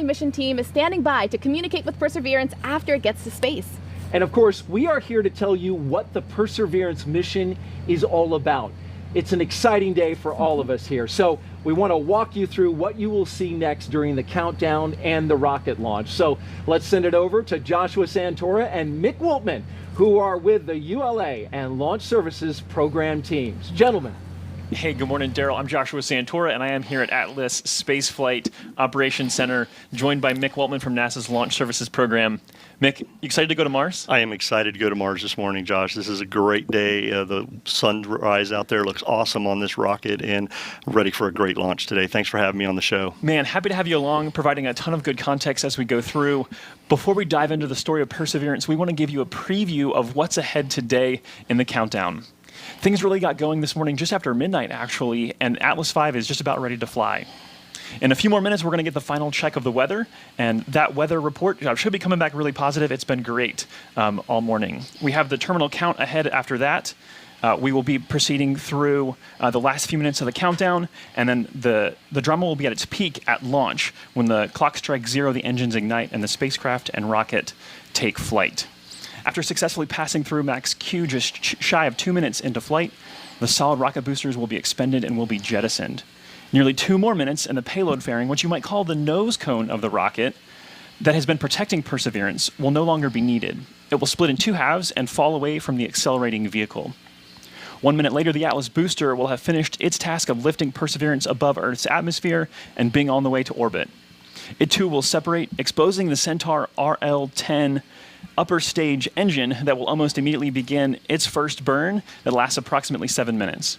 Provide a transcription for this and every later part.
mission team is standing by to communicate with Perseverance after it gets to space. And of course, we are here to tell you what the Perseverance mission is all about. It's an exciting day for all of us here. So we want to walk you through what you will see next during the countdown and the rocket launch. So let's send it over to Joshua Santora and Mick Woltman, who are with the ULA and Launch Services program teams. Gentlemen. Hey, good morning, Daryl. I'm Joshua Santora, and I am here at Atlas Spaceflight Operations Center, joined by Mick Woltman from NASA's Launch Services Program. Mick, you excited to go to Mars? I am excited to go to Mars this morning, Josh. This is a great day. The sunrise out there looks awesome on this rocket, and ready for a great launch today. Thanks for having me on the show. Man, happy to have you along, providing a ton of good context as we go through. Before we dive into the story of Perseverance, we want to give you a preview of what's ahead today in the countdown. Things really got going this morning just after midnight, actually, and Atlas V is just about ready to fly. In a few more minutes, we're going to get the final check of the weather, and that weather report should be coming back really positive. It's been great all morning. We have the terminal count ahead after that. We will be proceeding through the last few minutes of the countdown, and then the drama will be at its peak at launch when the clock strikes 0, the engines ignite, and the spacecraft and rocket take flight. After successfully passing through max Q just shy of 2 minutes into flight, the solid rocket boosters will be expended and will be jettisoned. Nearly 2 more minutes and the payload fairing, which you might call the nose cone of the rocket that has been protecting Perseverance, will no longer be needed. It will split in 2 halves and fall away from the accelerating vehicle. 1 minute later, the Atlas booster will have finished its task of lifting Perseverance above Earth's atmosphere and being on the way to orbit. It too will separate, exposing the Centaur RL-10 upper stage engine that will almost immediately begin its first burn that lasts approximately 7 minutes.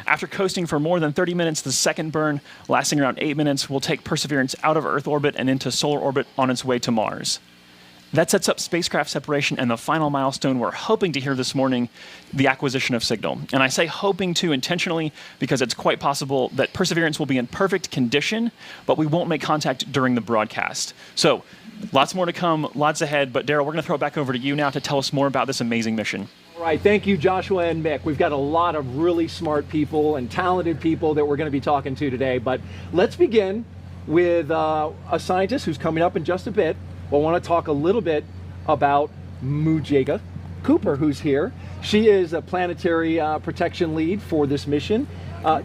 After coasting for more than 30 minutes, the second burn, lasting around 8 minutes, will take Perseverance out of Earth orbit and into solar orbit on its way to Mars. That sets up spacecraft separation and the final milestone we're hoping to hear this morning, the acquisition of signal. And I say hoping to intentionally because it's quite possible that Perseverance will be in perfect condition, but we won't make contact during the broadcast. So lots more to come, lots ahead, but Daryl, we're going to throw it back over to you now to tell us more about this amazing mission. All right, thank you, Joshua and Mick. We've got a lot of really smart people and talented people that we're going to be talking to today, but let's begin with a scientist who's coming up in just a bit. We'll want to talk a little bit about Mujega Cooper, who's here. She is a planetary protection lead for this mission.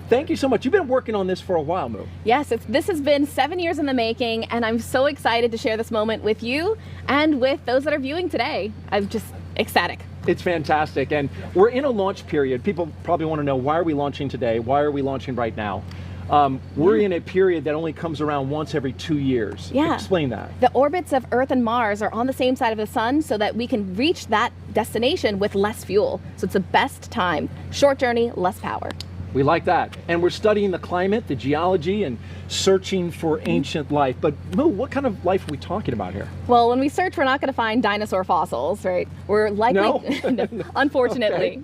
Thank you so much. You've been working on this for a while, Moo. Yes, this has been 7 years in the making, and I'm so excited to share this moment with you and with those that are viewing today. I'm just ecstatic. It's fantastic, and we're in a launch period. People probably want to know, why are we launching today? Why are we launching right now? We're in a period that only comes around once every 2 years. Yeah. Explain that. The orbits of Earth and Mars are on the same side of the sun so that we can reach that destination with less fuel. So it's the best time. Short journey, less power. We like that. And we're studying the climate, the geology, and searching for ancient life. But Moo, what kind of life are we talking about here? Well, when we search, we're not going to find dinosaur fossils, right? We're likely, No? unfortunately,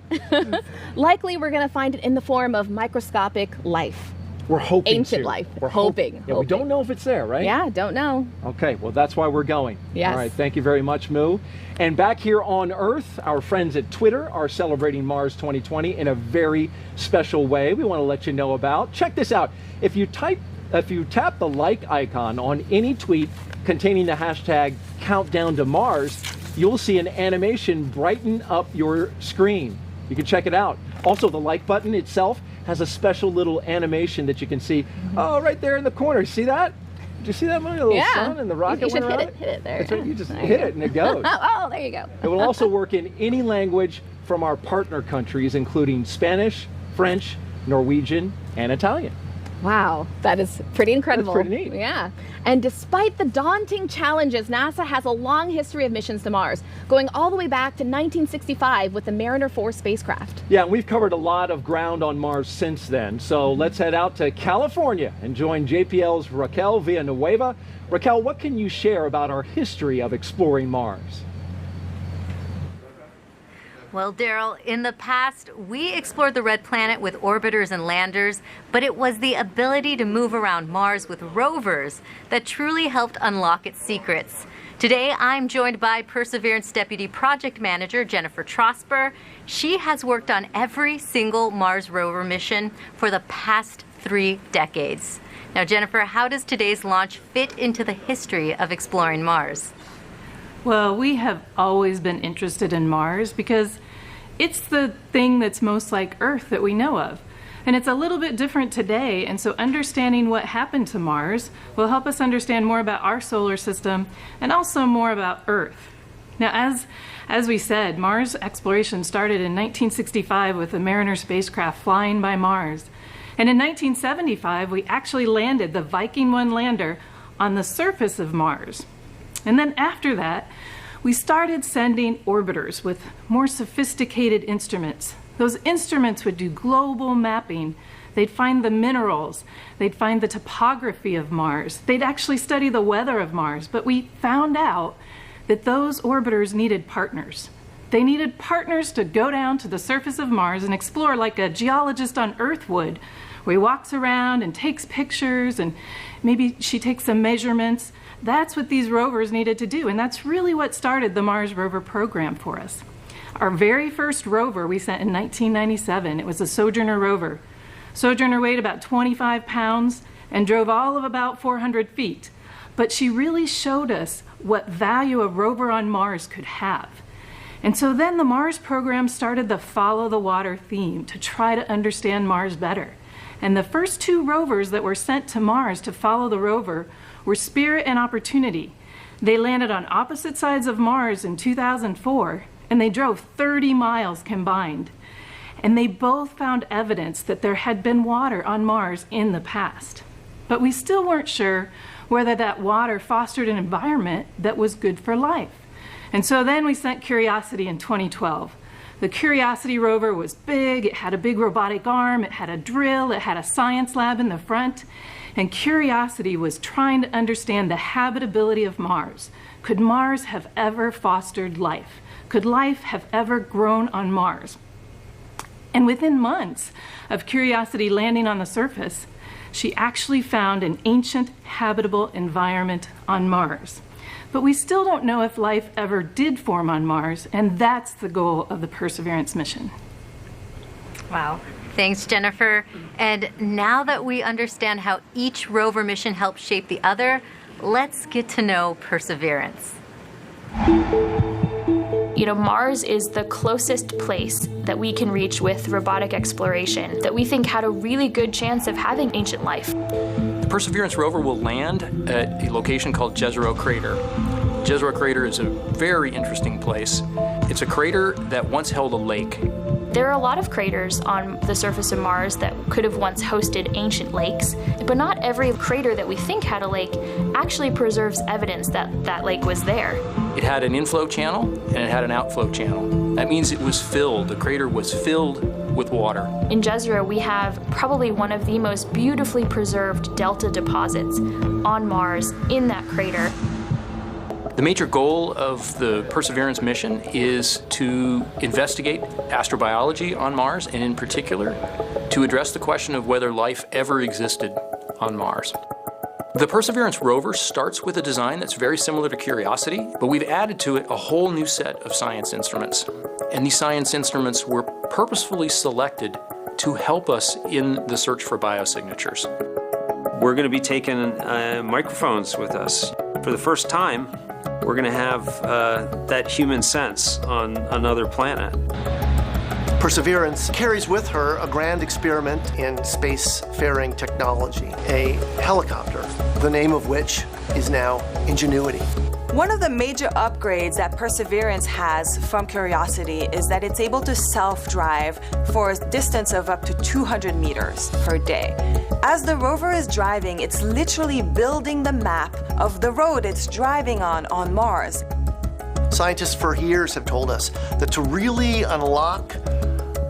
likely we're going to find it in the form of microscopic life. We're hoping Ancient to. life. We're hoping. Yeah, we don't know if it's there, right? Yeah, don't know. Okay, well, that's why we're going. Yes. All right, thank you very much, Moo. And back here on Earth, our friends at Twitter are celebrating Mars 2020 in a very special way we want to let you know about. Check this out. If you tap the like icon on any tweet containing the hashtag countdown to Mars, you'll see an animation brighten up your screen. You can check it out. Also, the like button itself has a special little animation that you can see right there in the corner. See that? Did you see that little sun and the rocket? You should went hit it there. That's right. You just hit it and it goes. Oh, there you go. It will also work in any language from our partner countries, including Spanish, French, Norwegian, and Italian. Wow, that is pretty incredible. That's pretty neat. Yeah. And despite the daunting challenges, NASA has a long history of missions to Mars, going all the way back to 1965 with the Mariner 4 spacecraft. Yeah, we've covered a lot of ground on Mars since then. So let's head out to California and join JPL's Raquel Villanueva. Raquel, what can you share about our history of exploring Mars? Well, Daryl, in the past, we explored the Red Planet with orbiters and landers, but it was the ability to move around Mars with rovers that truly helped unlock its secrets. Today, I'm joined by Perseverance Deputy Project Manager Jennifer Trosper. She has worked on every single Mars rover mission for the past 3 decades. Now, Jennifer, how does today's launch fit into the history of exploring Mars? Well, we have always been interested in Mars because it's the thing that's most like Earth that we know of. And it's a little bit different today, and so understanding what happened to Mars will help us understand more about our solar system and also more about Earth. Now, as we said, Mars exploration started in 1965 with the Mariner spacecraft flying by Mars. And in 1975, we actually landed the Viking 1 lander on the surface of Mars. And then after that, we started sending orbiters with more sophisticated instruments. Those instruments would do global mapping. They'd find the minerals. They'd find the topography of Mars. They'd actually study the weather of Mars. But we found out that those orbiters needed partners. They needed partners to go down to the surface of Mars and explore like a geologist on Earth would, where he walks around and takes pictures and maybe she takes some measurements. That's what these rovers needed to do, and that's really what started the Mars Rover program for us. Our very first rover we sent in 1997. It was a Sojourner rover. Sojourner weighed about 25 pounds and drove all of about 400 feet. But she really showed us what value a rover on Mars could have. And so then the Mars program started the Follow the Water theme to try to understand Mars better. And the first two rovers that were sent to Mars to follow the rover were Spirit and Opportunity. They landed on opposite sides of Mars in 2004, and they drove 30 miles combined. And they both found evidence that there had been water on Mars in the past. But we still weren't sure whether that water fostered an environment that was good for life. And so then we sent Curiosity in 2012. The Curiosity rover was big, it had a big robotic arm, it had a drill, it had a science lab in the front. And Curiosity was trying to understand the habitability of Mars. Could Mars have ever fostered life? Could life have ever grown on Mars? And within months of Curiosity landing on the surface, she actually found an ancient habitable environment on Mars. But we still don't know if life ever did form on Mars, and that's the goal of the Perseverance mission. Wow. Thanks, Jennifer. And now that we understand how each rover mission helped shape the other, let's get to know Perseverance. You know, Mars is the closest place that we can reach with robotic exploration that we think had a really good chance of having ancient life. The Perseverance rover will land at a location called Jezero Crater. Jezero Crater is a very interesting place. It's a crater that once held a lake. There are a lot of craters on the surface of Mars that could have once hosted ancient lakes, but not every crater that we think had a lake actually preserves evidence that that lake was there. It had an inflow channel and it had an outflow channel. That means it was filled. The crater was filled with water. In Jezero, we have probably one of the most beautifully preserved delta deposits on Mars in that crater. The major goal of the Perseverance mission is to investigate astrobiology on Mars, and in particular, to address the question of whether life ever existed on Mars. The Perseverance rover starts with a design that's very similar to Curiosity, but we've added to it a whole new set of science instruments. And these science instruments were purposefully selected to help us in the search for biosignatures. We're going to be taking microphones with us. For the first time, we're going to have that human sense on another planet. Perseverance carries with her a grand experiment in spacefaring technology, a helicopter, the name of which is now Ingenuity. One of the major upgrades that Perseverance has from Curiosity is that it's able to self-drive for a distance of up to 200 meters per day. As the rover is driving, it's literally building the map of the road it's driving on Mars. Scientists for years have told us that to really unlock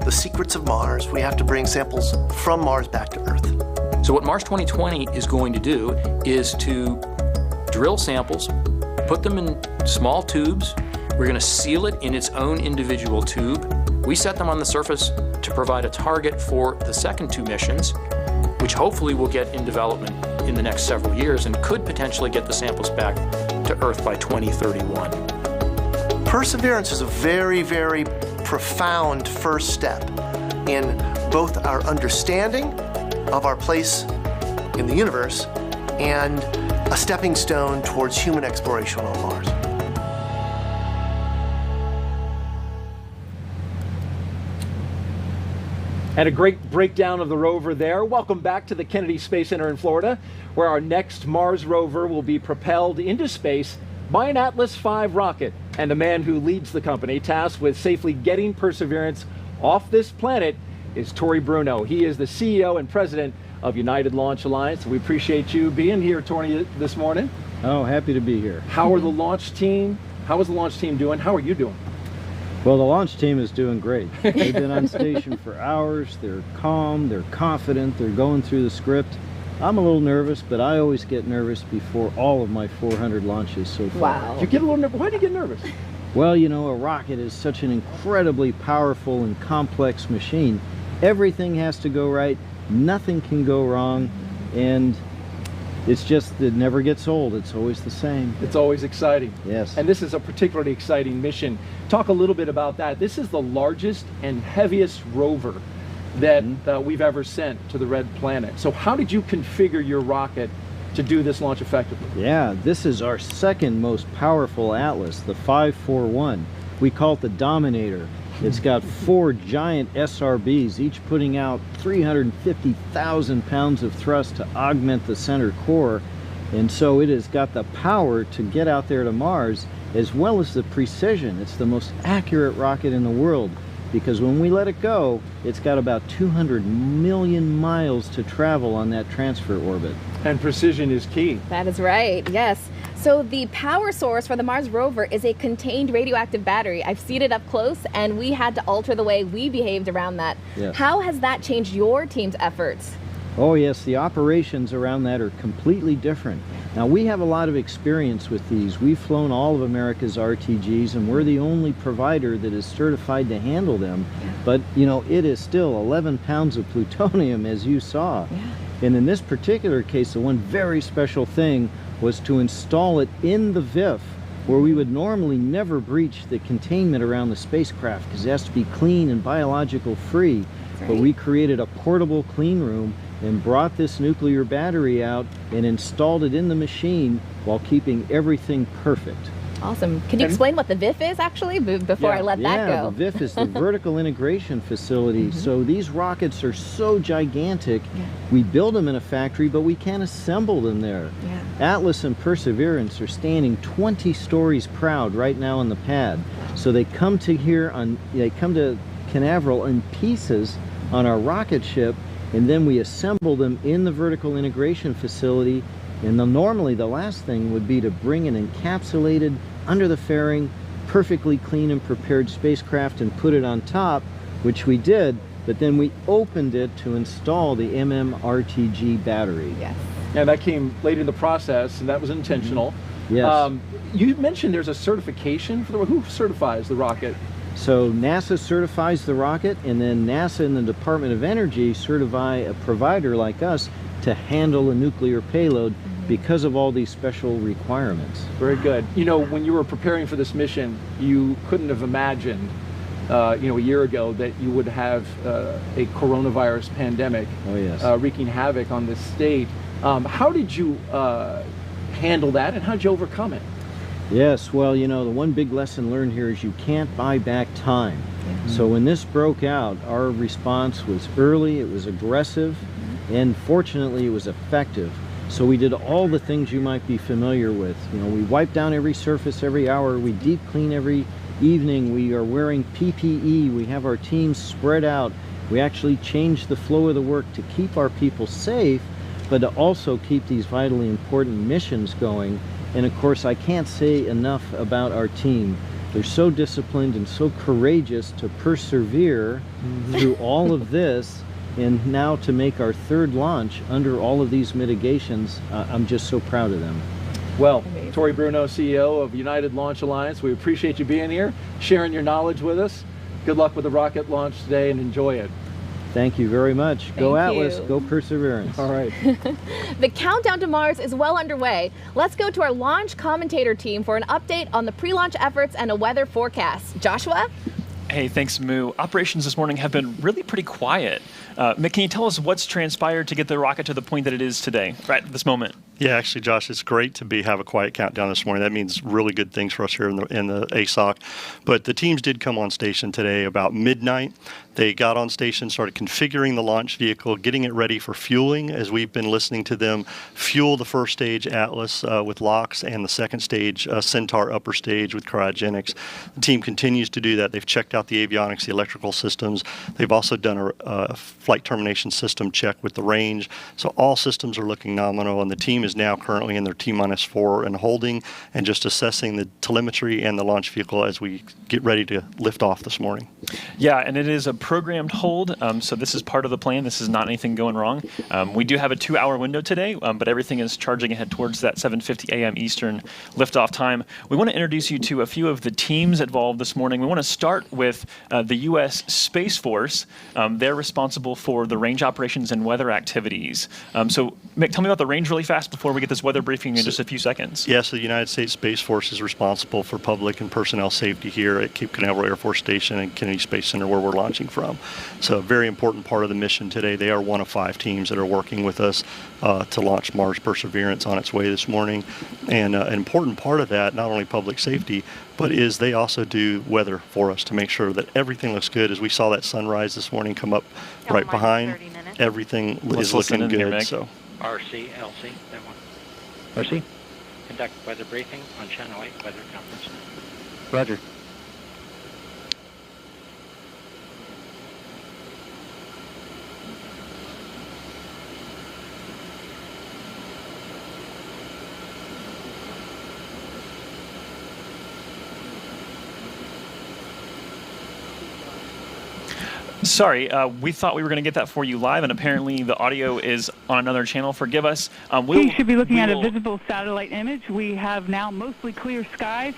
the secrets of Mars, we have to bring samples from Mars back to Earth. So what Mars 2020 is going to do is to drill samples, put them in small tubes. We're going to seal it in its own individual tube. We set them on the surface to provide a target for the second two missions, which hopefully will get in development in the next several years and could potentially get the samples back to Earth by 2031. Perseverance is a very, very profound first step in both our understanding of our place in the universe and a stepping stone towards human exploration on Mars. And a great breakdown of the rover there. Welcome back to the Kennedy Space Center in Florida, where our next Mars rover will be propelled into space by an Atlas V rocket. And the man who leads the company tasked with safely getting Perseverance off this planet is Tory Bruno. He is the CEO and president of United Launch Alliance. We appreciate you being here, Tory, this morning. Oh, happy to be here. How is the launch team doing? How are you doing? Well, the launch team is doing great. They've been on station for hours. They're calm, they're confident, they're going through the script. I'm a little nervous, but I always get nervous before all of my 400 launches so far. Wow. You get a little nervous. Why do you get nervous? Well, you know, a rocket is such an incredibly powerful and complex machine. Everything has to go right, nothing can go wrong, and it's just, it never gets old. It's always the same. It's always exciting. Yes. And this is a particularly exciting mission. Talk a little bit about that. This is the largest and heaviest rover that we've ever sent to the Red Planet. So how did you configure your rocket to do this launch effectively? Yeah, this is our second most powerful Atlas, the 541. We call it the Dominator. It's got 4 giant SRBs, each putting out 350,000 pounds of thrust to augment the center core. And so it has got the power to get out there to Mars, as well as the precision. It's the most accurate rocket in the world, because when we let it go, it's got about 200 million miles to travel on that transfer orbit. And precision is key. That is right, yes. So the power source for the Mars rover is a contained radioactive battery. I've seen it up close, and we had to alter the way we behaved around that. Yes. How has that changed your team's efforts? Oh yes, the operations around that are completely different. Now, we have a lot of experience with these. We've flown all of America's RTGs, and we're the only provider that is certified to handle them. But, you know, it is still 11 pounds of plutonium, as you saw. And in this particular case, the one very special thing was to install it in the VIF, where we would normally never breach the containment around the spacecraft, because it has to be clean and biological free. But we created a portable clean room and brought this nuclear battery out and installed it in the machine while keeping everything perfect. Awesome. Can you explain what the VIF is, actually, before I let that go? Yeah, the VIF is the Vertical Integration Facility. So these rockets are so gigantic, we build them in a factory, but we can't assemble them there. Atlas and Perseverance are standing 20 stories proud right now on the pad. So they come to Canaveral in pieces on our rocket ship, and then we assemble them in the Vertical Integration Facility. And normally the last thing would be to bring an encapsulated, under the fairing, perfectly clean and prepared spacecraft and put it on top, which we did, but then we opened it to install the MMRTG battery. Yes. And that came late in the process, and that was intentional. Yes. You mentioned there's a certification for who certifies the rocket? So NASA certifies the rocket, and then NASA and the Department of Energy certify a provider like us to handle a nuclear payload because of all these special requirements. Very good. You know, when you were preparing for this mission, you couldn't have imagined, a year ago that you would have a coronavirus pandemic wreaking havoc on this state. How did you handle that, and how did you overcome it? Yes, well, you know, the one big lesson learned here is you can't buy back time. So when this broke out, our response was early, it was aggressive, and fortunately it was effective. So we did all the things you might be familiar with. You know, we wipe down every surface every hour, we deep clean every evening, we are wearing PPE, we have our teams spread out. We actually change the flow of the work to keep our people safe, but to also keep these vitally important missions going. And of course, I can't say enough about our team. They're so disciplined and so courageous to persevere through all of this, and now to make our third launch under all of these mitigations. I'm just so proud of them. Well, Tory Bruno, CEO of United Launch Alliance, we appreciate you being here, sharing your knowledge with us. Good luck with the rocket launch today, and enjoy it. Thank you very much. Go Atlas, you. go Perseverance. All right. The countdown to Mars is well underway. Let's go to our launch commentator team for an update on the pre-launch efforts and a weather forecast. Joshua? Hey, thanks, Moo. Operations this morning have been really pretty quiet. Mick, can you tell us what's transpired to get the rocket to the point that it is today, right at this moment? Yeah, actually, Josh, it's great to have a quiet countdown this morning. That means really good things for us here in the ASOC. But the teams did come on station today about midnight. They got on station, started configuring the launch vehicle, getting it ready for fueling, as we've been listening to them fuel the first stage Atlas with LOX and the second stage Centaur upper stage with cryogenics. The team continues to do that. They've checked out the avionics, the electrical systems. They've also done a flight termination system check with the range. So all systems are looking nominal, and the team is now currently in their T-4 and holding and just assessing the telemetry and the launch vehicle as we get ready to lift off this morning. Yeah, and it is a programmed hold, so this is part of the plan. This is not anything going wrong. We do have a 2-hour window today, but everything is charging ahead towards that 7:50 a.m. Eastern liftoff time. We want to introduce you to a few of the teams involved this morning. We want to start with the U.S. Space Force. They're responsible for the range operations and weather activities. So, Mick, tell me about the range really fast before we get this weather briefing in just a few seconds. Yes, the United States Space Force is responsible for public and personnel safety here at Cape Canaveral Air Force Station and Kennedy Space Center, where we're launching from. So a very important part of the mission today. They are one of 5 teams that are working with us to launch Mars Perseverance on its way this morning. And an important part of that, not only public safety, but is they also do weather for us to make sure that everything looks good. As we saw that sunrise this morning come up right behind, everything is looking good. Here, so. RC, LC, that one. RC, conduct weather briefing on Channel 8 Weather Conference. Roger. Sorry, we thought we were going to get that for you live, and apparently the audio is on another channel. Forgive us. You should be looking at a visible satellite image. We have now mostly clear skies,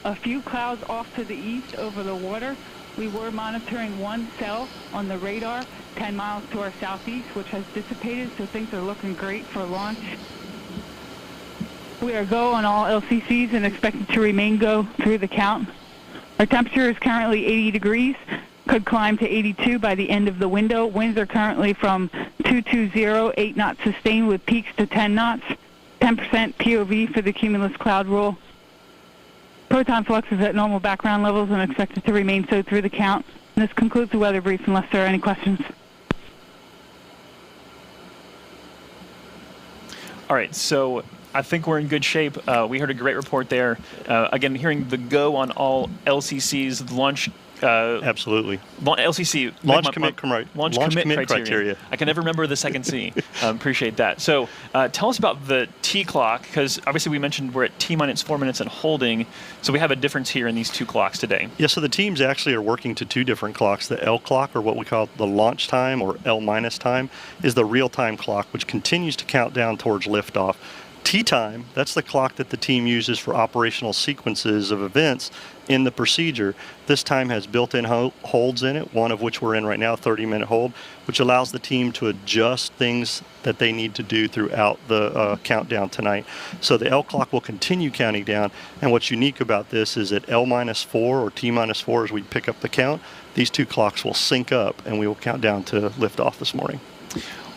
a few clouds off to the east over the water. We were monitoring one cell on the radar 10 miles to our southeast, which has dissipated, so things are looking great for launch. We are go on all LCCs and expected to remain go through the count. Our temperature is currently 80 degrees. Could climb to 82 by the end of the window. Winds are currently from 220, 8 knots sustained with peaks to 10 knots. 10% POV for the cumulus cloud roll. Proton flux is at normal background levels and expected to remain so through the count. And this concludes the weather brief unless there are any questions. All right, so I think we're in good shape. We heard a great report there. Again, hearing the go on all LCCs, the launch. Absolutely. LCC. Launch commit criteria. I can never remember the second C. Appreciate that. So tell us about the T clock, because obviously we mentioned we're at T-4 minutes and holding, so we have a difference here in these 2 clocks today. Yeah, so the teams actually are working to 2 different clocks. The L clock, or what we call the launch time, or L- time, is the real-time clock, which continues to count down towards liftoff. T-time, that's the clock that the team uses for operational sequences of events in the procedure. This time has built-in holds in it, one of which we're in right now, 30-minute hold, which allows the team to adjust things that they need to do throughout the countdown tonight. So the L clock will continue counting down, and what's unique about this is at L-4 or T-4 as we pick up the count, these 2 clocks will sync up and we will count down to liftoff this morning.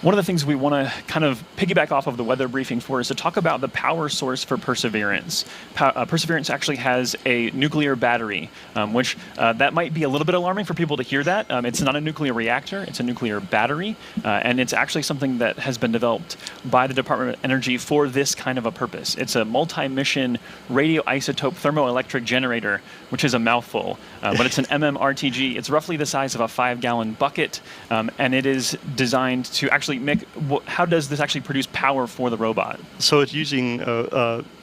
One of the things we want to kind of piggyback off of the weather briefing for is to talk about the power source for Perseverance. Perseverance actually has a nuclear battery, which that might be a little bit alarming for people to hear that. It's not a nuclear reactor, it's a nuclear battery, and it's actually something that has been developed by the Department of Energy for this kind of a purpose. It's a multi-mission radioisotope thermoelectric generator, which is a mouthful, but it's an MMRTG. It's roughly the size of a 5-gallon bucket, and it is designed to actually Mick, how does this actually produce power for the robot? So it's using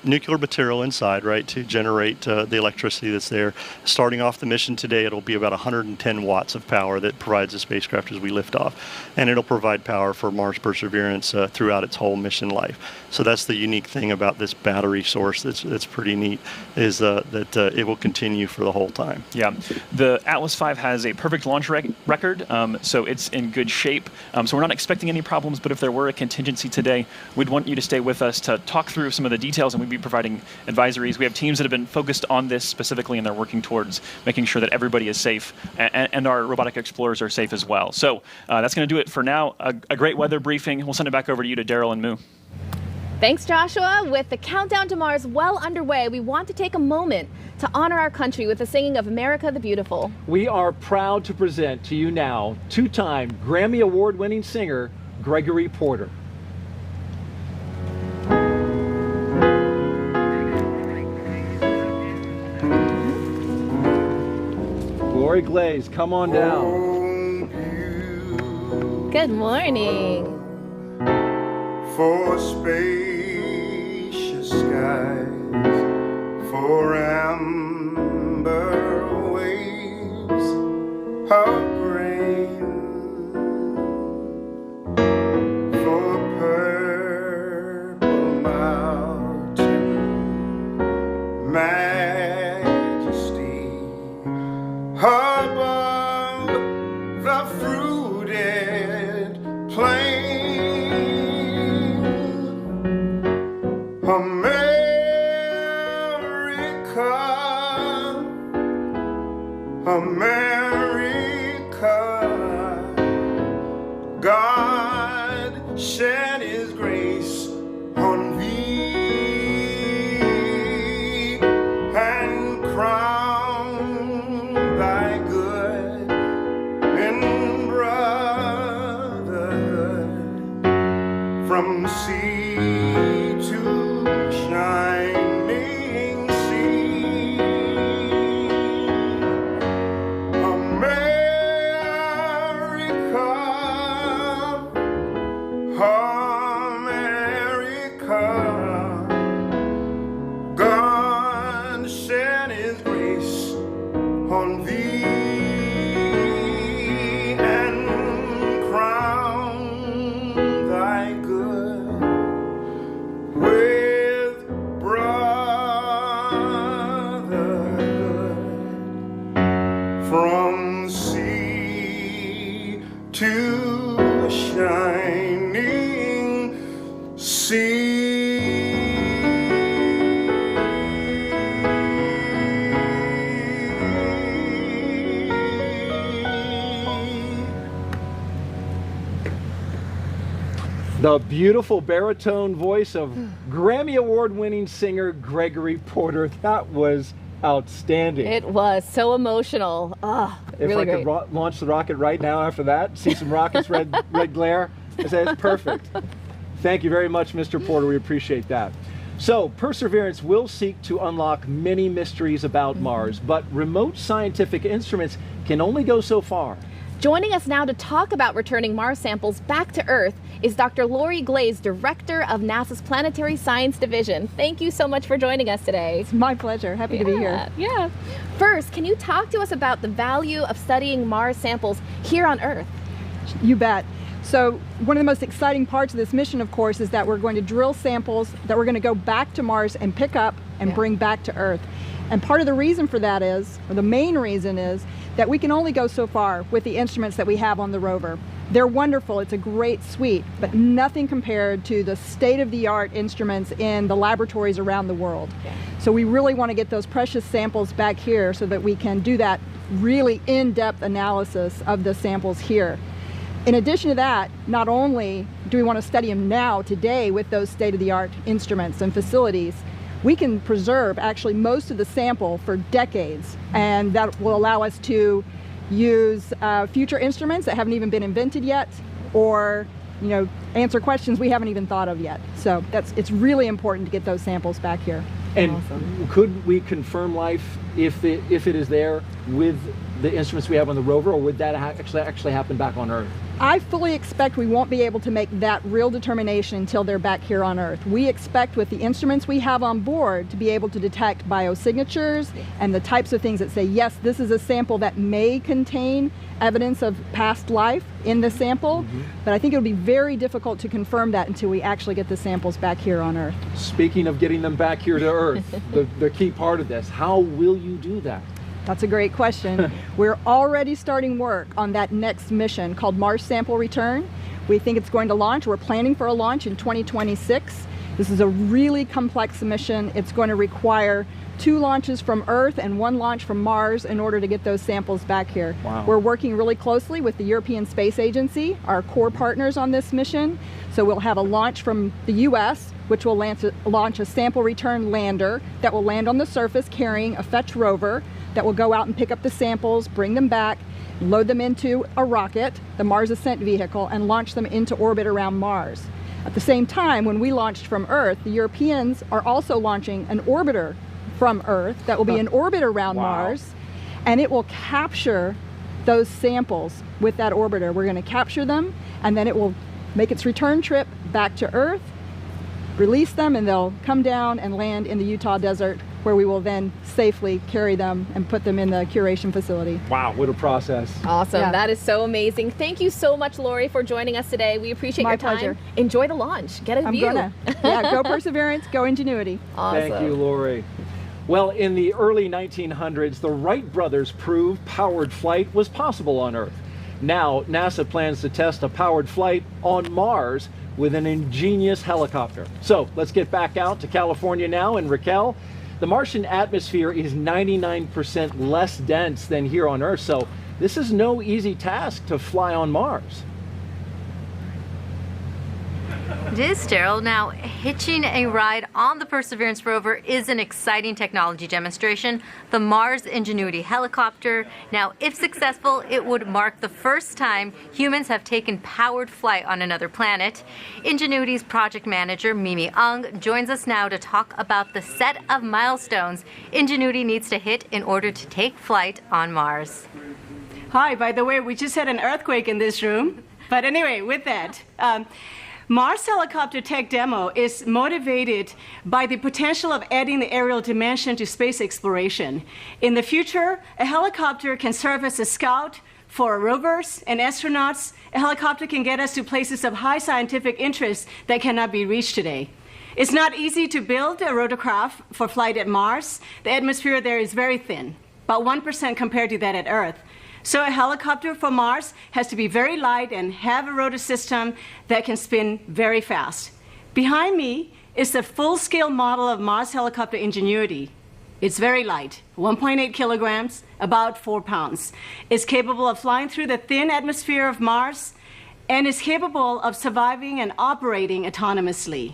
nuclear material inside, right, to generate the electricity that's there. Starting off the mission today, it'll be about 110 watts of power that provides the spacecraft as we lift off. And it'll provide power for Mars Perseverance throughout its whole mission life. So that's the unique thing about this battery source that's pretty neat, is that it will continue for the whole time. Yeah. The Atlas V has a perfect launch record, so it's in good shape. So we're not expecting any problems, but if there were a contingency today, we'd want you to stay with us to talk through some of the details, and we'd be be providing advisories. We have teams that have been focused on this specifically, and they're working towards making sure that everybody is safe and our robotic explorers are safe as well. So that's going to do it for now. A great weather briefing. We'll send it back over to you, to Daryl and Moo. Thanks, Joshua. With the countdown to Mars well underway, we want to take a moment to honor our country with the singing of America the Beautiful. We are proud to present to you now two-time Grammy Award-winning singer Gregory Porter. Glory Glaze, come on down. Good morning. For spacious skies, for amber waves of grain, for purple mountain majesty above the fruited plain. America, God shed His grace on thee and crowned thy good in brotherhood from sea to shining sea. God shed His grace on thee and crowned thy good with brotherhood from sea to shining sea. The beautiful baritone voice of Grammy Award-winning singer Gregory Porter. That was outstanding. It was so emotional. If really I great. could launch the rocket right now after that, see some rockets, red glare, I say it's perfect. Thank you very much, Mr. Porter. We appreciate that. So, Perseverance will seek to unlock many mysteries about Mars, but remote scientific instruments can only go so far. Joining us now to talk about returning Mars samples back to Earth is Dr. Glory Glaze, Director of NASA's Planetary Science Division. Thank you so much for joining us today. It's my pleasure. Happy to be here. Yeah. First, can you talk to us about the value of studying Mars samples here on Earth? You bet. So one of the most exciting parts of this mission, of course, is that we're going to drill samples that we're going to go back to Mars and pick up and bring back to Earth. And part of the reason for that is, or the main reason is, that we can only go so far with the instruments that we have on the rover. They're wonderful, it's a great suite, but nothing compared to the state-of-the-art instruments in the laboratories around the world. So we really want to get those precious samples back here so that we can do that really in-depth analysis of the samples here. In addition to that, not only do we want to study them now, today, with those state-of-the-art instruments and facilities, we can preserve actually most of the sample for decades, and that will allow us to use future instruments that haven't even been invented yet, or answer questions we haven't even thought of yet. So it's really important to get those samples back here. And could we confirm life if it is there with the instruments we have on the rover, or would that actually happen back on Earth? I fully expect we won't be able to make that real determination until they're back here on Earth. We expect with the instruments we have on board to be able to detect biosignatures and the types of things that say, yes, this is a sample that may contain evidence of past life in the sample, but I think it'll be very difficult to confirm that until we actually get the samples back here on Earth. Speaking of getting them back here to Earth, the key part of this, how will you do that? That's a great question. We're already starting work on that next mission called Mars Sample Return. We think it's going to launch. We're planning for a launch in 2026. This is a really complex mission. It's going to require 2 launches from Earth and 1 launch from Mars in order to get those samples back here. Wow. We're working really closely with the European Space Agency, our core partners on this mission. So we'll have a launch from the US, which will launch a sample return lander that will land on the surface carrying a fetch rover that will go out and pick up the samples, bring them back, load them into a rocket, the Mars Ascent vehicle, and launch them into orbit around Mars. At the same time, when we launched from Earth, the Europeans are also launching an orbiter from Earth that will be in orbit around Mars, and it will capture those samples with that orbiter. We're going to capture them, and then it will make its return trip back to Earth, release them, and they'll come down and land in the Utah desert, where we will then safely carry them and put them in the curation facility. Wow, what a process. Awesome. Yeah. That is so amazing. Thank you so much, Lori, for joining us today. We appreciate My your time. pleasure. Enjoy the launch. Get a I'm view. gonna. Yeah, go Perseverance, go Ingenuity. Awesome. Thank you, Lori. Well, in the early 1900s, the Wright brothers proved powered flight was possible on Earth. Now, NASA plans to test a powered flight on Mars with an ingenious helicopter. So let's get back out to California now. And Raquel, the Martian atmosphere is 99% less dense than here on Earth. So this is no easy task to fly on Mars. It is, Daryl. Now, hitching a ride on the Perseverance rover is an exciting technology demonstration. The Mars Ingenuity helicopter. Now, if successful, it would mark the first time humans have taken powered flight on another planet. Ingenuity's project manager, Mimi Ung, joins us now to talk about the set of milestones Ingenuity needs to hit in order to take flight on Mars. Hi, by the way, we just had an earthquake in this room. But anyway, with that, Mars helicopter tech demo is motivated by the potential of adding the aerial dimension to space exploration. In the future, a helicopter can serve as a scout for rovers and astronauts. A helicopter can get us to places of high scientific interest that cannot be reached today. It's not easy to build a rotorcraft for flight at Mars. The atmosphere there is very thin, about 1% compared to that at Earth. So a helicopter for Mars has to be very light and have a rotor system that can spin very fast. Behind me is the full-scale model of Mars helicopter Ingenuity. It's very light, 1.8 kilograms, about 4 pounds. It's capable of flying through the thin atmosphere of Mars and is capable of surviving and operating autonomously.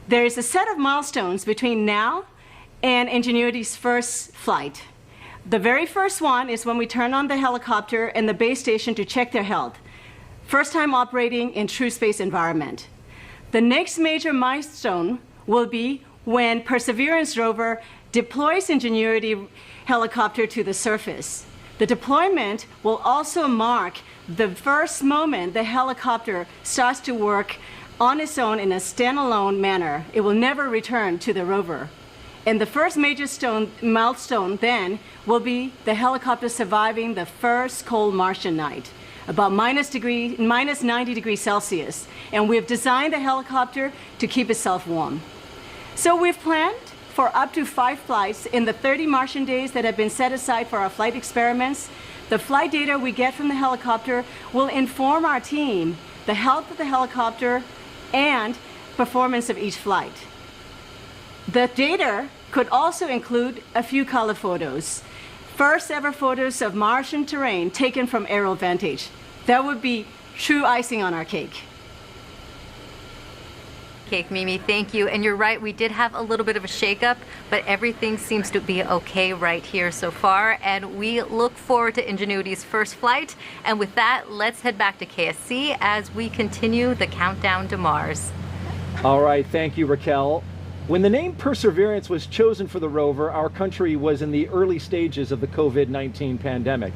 There is a set of milestones between now and Ingenuity's first flight. The very first one is when we turn on the helicopter and the base station to check their health. First time operating in true space environment. The next major milestone will be when Perseverance rover deploys Ingenuity helicopter to the surface. The deployment will also mark the first moment the helicopter starts to work on its own in a standalone manner. It will never return to the rover. And the first major milestone then will be the helicopter surviving the first cold Martian night, about minus 90 degrees Celsius. And we've designed the helicopter to keep itself warm. So we've planned for up to 5 flights in the 30 Martian days that have been set aside for our flight experiments. The flight data we get from the helicopter will inform our team the health of the helicopter and performance of each flight. The data could also include a few color photos. First ever photos of Martian terrain taken from aerial vantage. That would be true icing on our cake. Cake, Mimi, thank you. And you're right, we did have a little bit of a shakeup, but everything seems to be okay right here so far. And we look forward to Ingenuity's first flight. And with that, let's head back to KSC as we continue the countdown to Mars. All right, thank you, Raquel. When the name Perseverance was chosen for the rover, our country was in the early stages of the COVID-19 pandemic.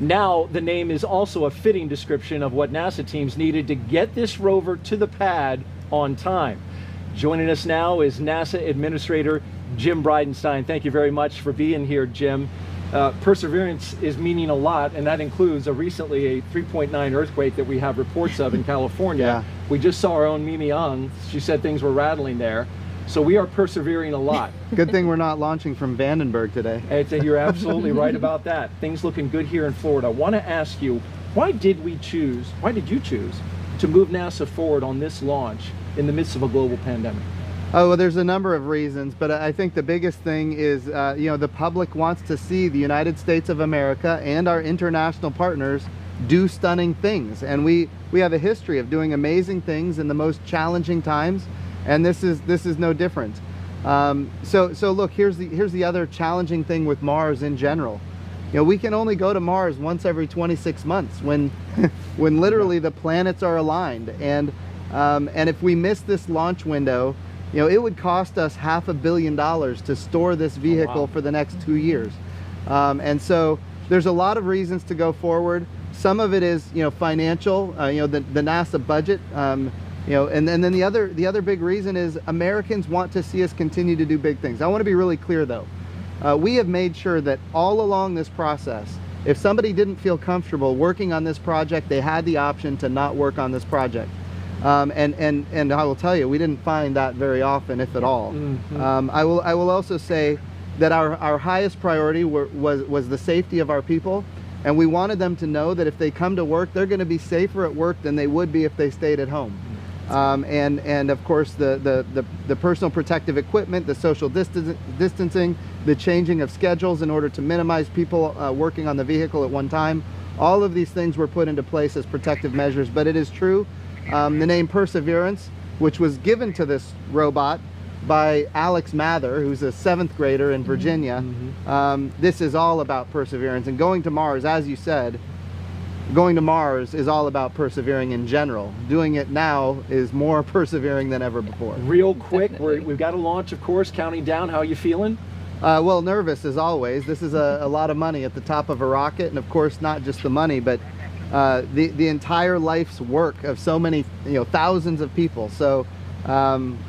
Now, the name is also a fitting description of what NASA teams needed to get this rover to the pad on time. Joining us now is NASA Administrator Jim Bridenstine. Thank you very much for being here, Jim. Perseverance is meaning a lot, and that includes recently a 3.9 earthquake that we have reports of in California. Yeah. We just saw our own Mimi Ung. She said things were rattling there. So we are persevering a lot. Good thing we're not launching from Vandenberg today. You're absolutely right about that. Things looking good here in Florida. I want to ask you, why did you choose to to move NASA forward on this launch in the midst of a global pandemic? Oh, well, there's a number of reasons, but I think the biggest thing is, the public wants to see the United States of America and our international partners do stunning things. And we have a history of doing amazing things in the most challenging times, and this is no different. So look, here's the other challenging thing with Mars in general. We can only go to Mars once every 26 months when when literally the planets are aligned, and if we miss this launch window, it would cost us $500 million to store this vehicle for the next 2 years. And so there's a lot of reasons to go forward. Some of it is, financial, the NASA budget, and then the other big reason is Americans want to see us continue to do big things. I want to be really clear though. We have made sure that all along this process, if somebody didn't feel comfortable working on this project, they had the option to not work on this project. And I will tell you, we didn't find that very often, if at all. Mm-hmm. I will also say that our highest priority was the safety of our people, and we wanted them to know that if they come to work, they're going to be safer at work than they would be if they stayed at home. And of course the personal protective equipment, the social distancing, the changing of schedules in order to minimize people working on the vehicle at one time. All of these things were put into place as protective measures, but it is true. The name Perseverance, which was given to this robot by Alex Mather, who's a 7th grader in Virginia. This is all about perseverance, and going to Mars, as you said, going to Mars is all about persevering in general. Doing it now is more persevering than ever before. Real quick, we've got a launch, of course, counting down. How are you feeling? Well, nervous as always. This is a lot of money at the top of a rocket, and of course not just the money, but the entire life's work of so many, thousands of people. So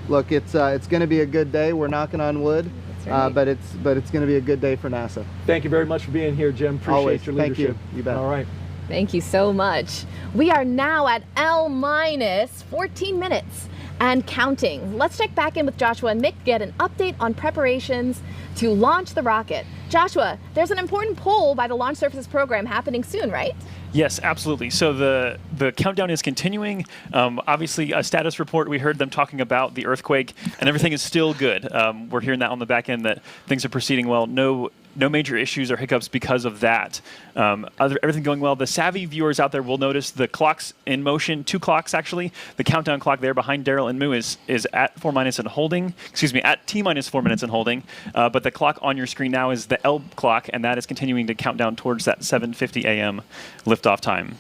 look, it's going to be a good day. We're knocking on wood. Right. But it's going to be a good day for NASA. Thank you very much for being here, Jim. Appreciate Always. your leadership. Thank you. You bet. All right. Thank you so much. We are now at L-14 minutes and counting. Let's check back in with Joshua and Mick to get an update on preparations to launch the rocket. Joshua, there's an important poll by the Launch Services Program happening soon, right? Yes, absolutely. So the countdown is continuing. Obviously, a status report, we heard them talking about the earthquake, and everything is still good. We're hearing that on the back end that things are proceeding well. No major issues or hiccups because of that. Everything going well. The savvy viewers out there will notice the clocks in motion, 2 clocks actually. The countdown clock there behind Daryl and Moo is at 4 minutes and holding. Excuse me, at T minus 4 minutes and holding. But the clock on your screen now is the L clock, and that is continuing to count down towards that 7:50 a.m. liftoff time.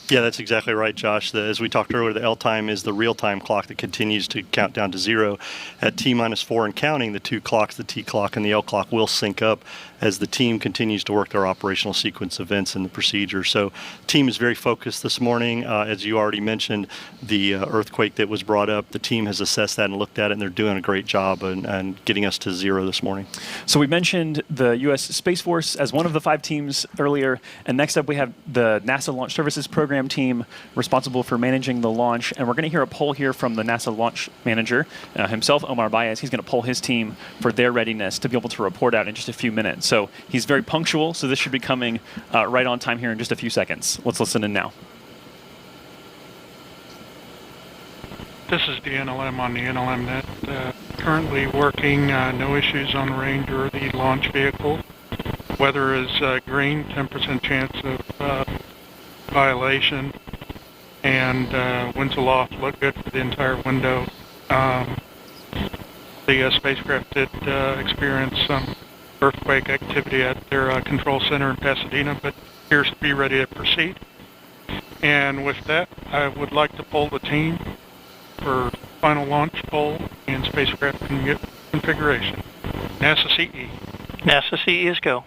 Yeah, that's exactly right, Josh. As we talked earlier, the L time is the real-time clock that continues to count down to 0. At T minus 4 and counting, the 2 clocks, the T clock and the L clock, will sync up as the team continues to work their operational sequence events and the procedure. So the team is very focused this morning. As you already mentioned, the earthquake that was brought up, the team has assessed that and looked at it, and they're doing a great job and getting us to 0 this morning. So we mentioned the U.S. Space Force as one of the 5 teams earlier, and next up we have the NASA Launch Services Program team responsible for managing the launch, and we're going to hear a poll here from the NASA launch manager himself, Omar Baez. He's going to poll his team for their readiness to be able to report out in just a few minutes. So he's very punctual, so this should be coming right on time here in just a few seconds. Let's listen in now. This is the NLM on the NLM net. Currently working, no issues on range or the launch vehicle. Weather is green, 10% chance of violation, and winds aloft look good for the entire window. The spacecraft did experience some earthquake activity at their control center in Pasadena, but appears to be ready to proceed. And with that, I would like to poll the team for final launch poll and spacecraft configuration. NASA CE. NASA CE is go.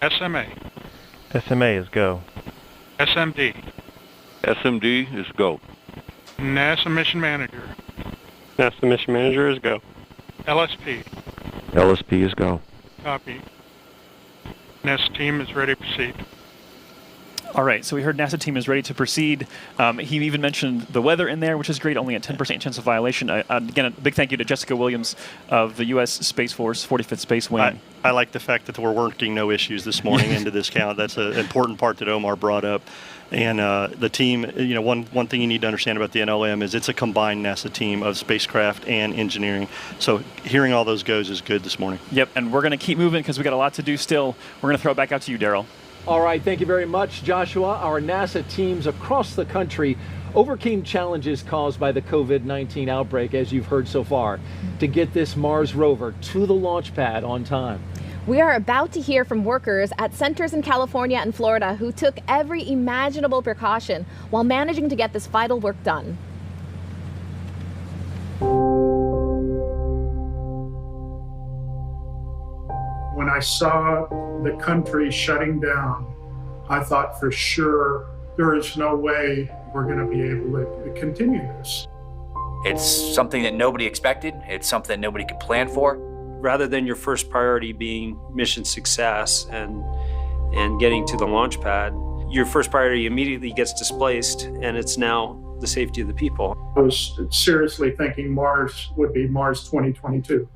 SMA. SMA is go. SMD. SMD is go. NASA Mission Manager. NASA Mission Manager is go. LSP. LSP is go. Copy. NASA team is ready to proceed. All right, so we heard NASA team is ready to proceed. He even mentioned the weather in there, which is great, only a 10% chance of violation. Again, a big thank you to Jessica Williams of the U.S. Space Force 45th Space Wing. I like the fact that we're working no issues this morning into this count. That's an important part that Omar brought up. And the team, one thing you need to understand about the NLM is it's a combined NASA team of spacecraft and engineering. So hearing all those goes is good this morning. Yep, and we're going to keep moving because we got a lot to do still. We're going to throw it back out to you, Daryl. All right, thank you very much, Joshua. Our NASA teams across the country overcame challenges caused by the COVID-19 outbreak, as you've heard so far, to get this Mars rover to the launch pad on time. We are about to hear from workers at centers in California and Florida who took every imaginable precaution while managing to get this vital work done. When I saw the country shutting down, I thought for sure there is no way we're going to be able to continue this. It's something that nobody expected. It's something that nobody could plan for. Rather than your first priority being mission success and getting to the launch pad, your first priority immediately gets displaced, and it's now the safety of the people. I was seriously thinking Mars would be Mars 2022.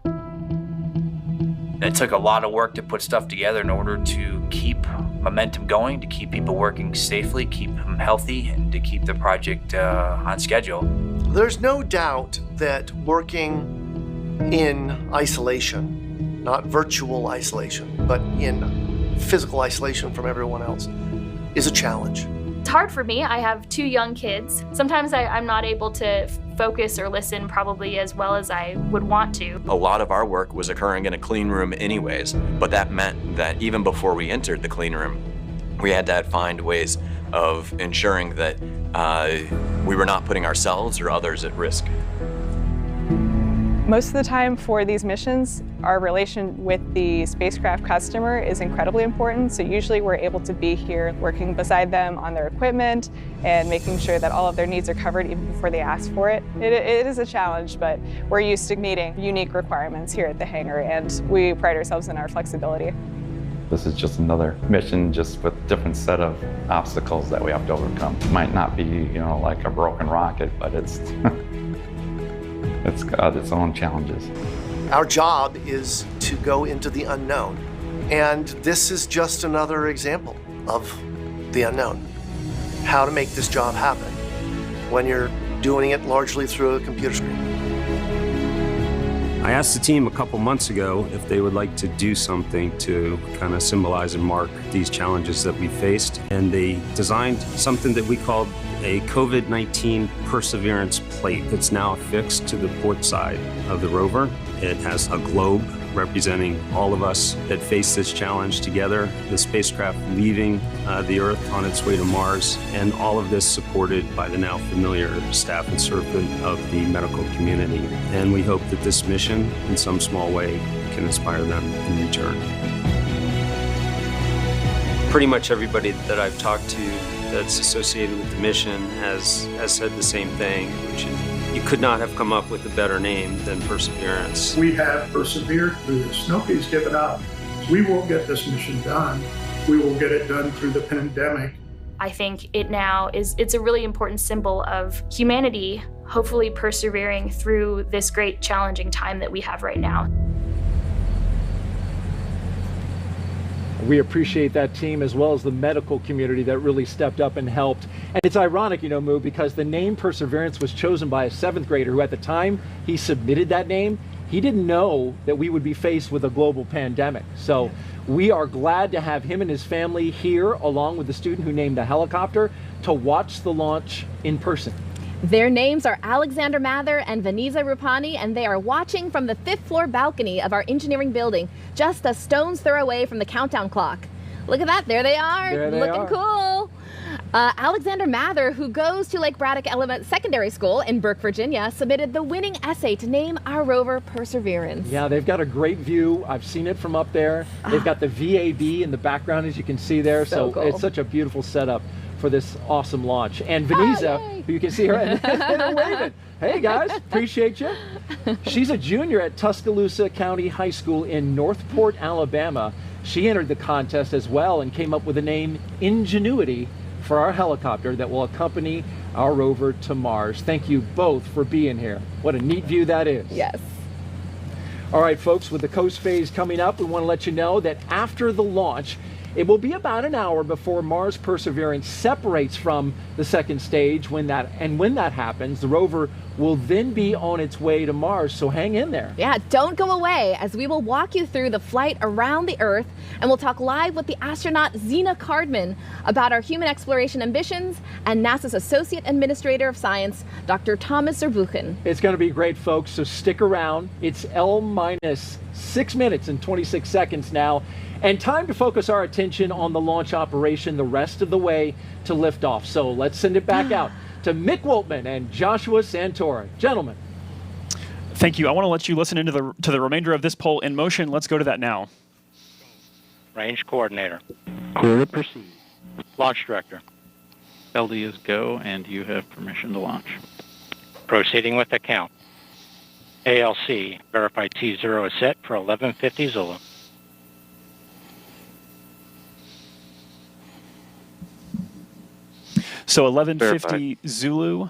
It took a lot of work to put stuff together in order to keep momentum going, to keep people working safely, keep them healthy, and to keep the project on schedule. There's no doubt that working in isolation, not virtual isolation, but in physical isolation from everyone else, is a challenge. It's hard for me. I have 2 young kids. Sometimes I'm not able to focus or listen probably as well as I would want to. A lot of our work was occurring in a clean room anyways, but that meant that even before we entered the clean room, we had to find ways of ensuring that we were not putting ourselves or others at risk. Most of the time for these missions, our relation with the spacecraft customer is incredibly important. So usually we're able to be here working beside them on their equipment and making sure that all of their needs are covered even before they ask for it. It is a challenge, but we're used to meeting unique requirements here at the hangar, and we pride ourselves in our flexibility. This is just another mission, just with a different set of obstacles that we have to overcome. It might not be, like a broken rocket, but it's it's got its own challenges. Our job is to go into the unknown, and this is just another example of the unknown. How to make this job happen when you're doing it largely through a computer screen. I asked the team a couple months ago if they would like to do something to kind of symbolize and mark these challenges that we faced, and they designed something that we called a COVID-19 Perseverance plate that's now affixed to the port side of the rover. It has a globe representing all of us that face this challenge together, the spacecraft leaving the Earth on its way to Mars, and all of this supported by the now familiar staff and servant of the medical community. And we hope that this mission, in some small way, can inspire them in return. Pretty much everybody that I've talked to that's associated with the mission has said the same thing, which is you could not have come up with a better name than Perseverance. We have persevered through this. Nobody's given up. We will get this mission done. We will get it done through the pandemic. I think it's a really important symbol of humanity, hopefully persevering through this great challenging time that we have right now. We appreciate that team as well as the medical community that really stepped up and helped. And it's ironic, Moo, because the name Perseverance was chosen by a 7th grader who at the time he submitted that name, he didn't know that we would be faced with a global pandemic. So we are glad to have him and his family here along with the student who named the helicopter to watch the launch in person. Their names are Alexander Mather and Vaniza Rupani, and they are watching from the 5th floor balcony of our engineering building, just a stone's throw away from the countdown clock. Look at that, there they are, looking cool. Alexander Mather, who goes to Lake Braddock Secondary School in Burke, Virginia, submitted the winning essay to name our rover Perseverance. Yeah, they've got a great view. I've seen it from up there. They've got the VAB in the background, as you can see there, so cool. It's such a beautiful setup for this awesome launch. And Vaniza, who you can see her, and they're waving. Hey guys, appreciate you. She's a junior at Tuscaloosa County High School in Northport, Alabama. She entered the contest as well and came up with the name Ingenuity for our helicopter that will accompany our rover to Mars. Thank you both for being here. What a neat view that is. Yes. All right, folks, with the coast phase coming up, we want to let you know that after the launch, it will be about an hour before Mars Perseverance separates from the second stage. When that happens, the rover will then be on its way to Mars, so hang in there. Yeah, don't go away, as we will walk you through the flight around the Earth, and we'll talk live with the astronaut Zena Cardman about our human exploration ambitions and NASA's Associate Administrator of Science, Dr. Thomas Zurbuchen. It's going to be great, folks, so stick around. It's L-6 minutes and 26 seconds now, and time to focus our attention on the launch operation the rest of the way to liftoff. So let's send it back out to Mick Woltman and Joshua Santoro. Gentlemen. Thank you. I want to let you listen into the remainder of this poll in motion. Let's go to that now. Range coordinator. Clear to proceed. Launch director. LD is go, and you have permission to launch. Proceeding with the count. ALC, verify T0 is set for 1150 Zulu. So 11:50 Zulu.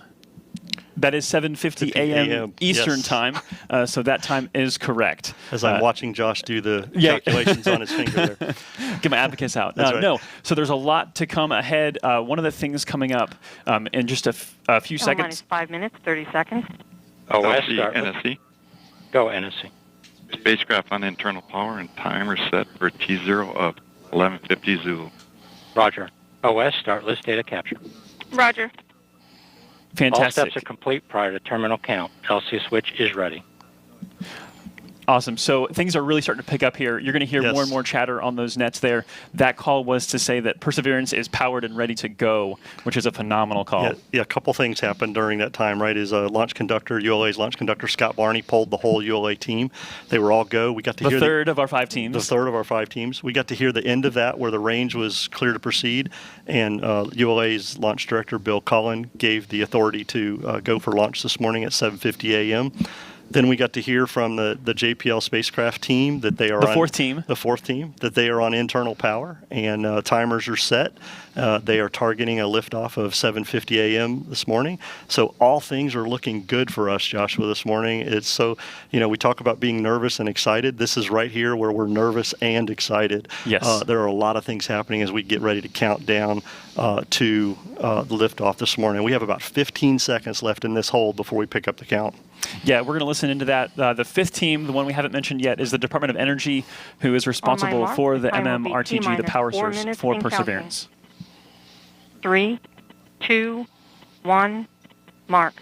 That is 7:50 a.m. Eastern yes. time. So that time is correct. As I'm watching Josh do the calculations on his finger there. Get my abacus out. That's right. No, so there's a lot to come ahead. One of the things coming up in just a few seconds. 5 minutes, 30 seconds. OS, NSC. Go NSC. Spacecraft on internal power and timer set for T0 of 1150 Zulu. Roger. OS, start list data capture. Roger. Fantastic. All steps are complete prior to terminal count. LC switch is ready. Awesome. So things are really starting to pick up here. You're going to hear more and more chatter on those nets there. That call was to say that Perseverance is powered and ready to go, which is a phenomenal call. Yeah, a couple things happened during that time, right? Is launch conductor, ULA's launch conductor, Scott Barney, pulled the whole ULA team. They were all go. We got to hear the third of our 5 teams. The third of our 5 teams. We got to hear the end of that where the range was clear to proceed, and ULA's launch director, Bill Cullen, gave the authority to go for launch this morning at 7:50 a.m. Then we got to hear from the JPL spacecraft team that they are the fourth team, that they are on internal power, and timers are set. They are targeting a liftoff of 7:50 a.m. this morning. So all things are looking good for us, Joshua, this morning. It's so, we talk about being nervous and excited. This is right here where we're nervous and excited. Yes. There are a lot of things happening as we get ready to count down to the liftoff this morning. We have about 15 seconds left in this hold before we pick up the count. Yeah, we're going to listen into that. The 5th team, the one we haven't mentioned yet, is the Department of Energy, who is responsible for the MMRTG, the power source for Perseverance. 3, 2, 1, mark.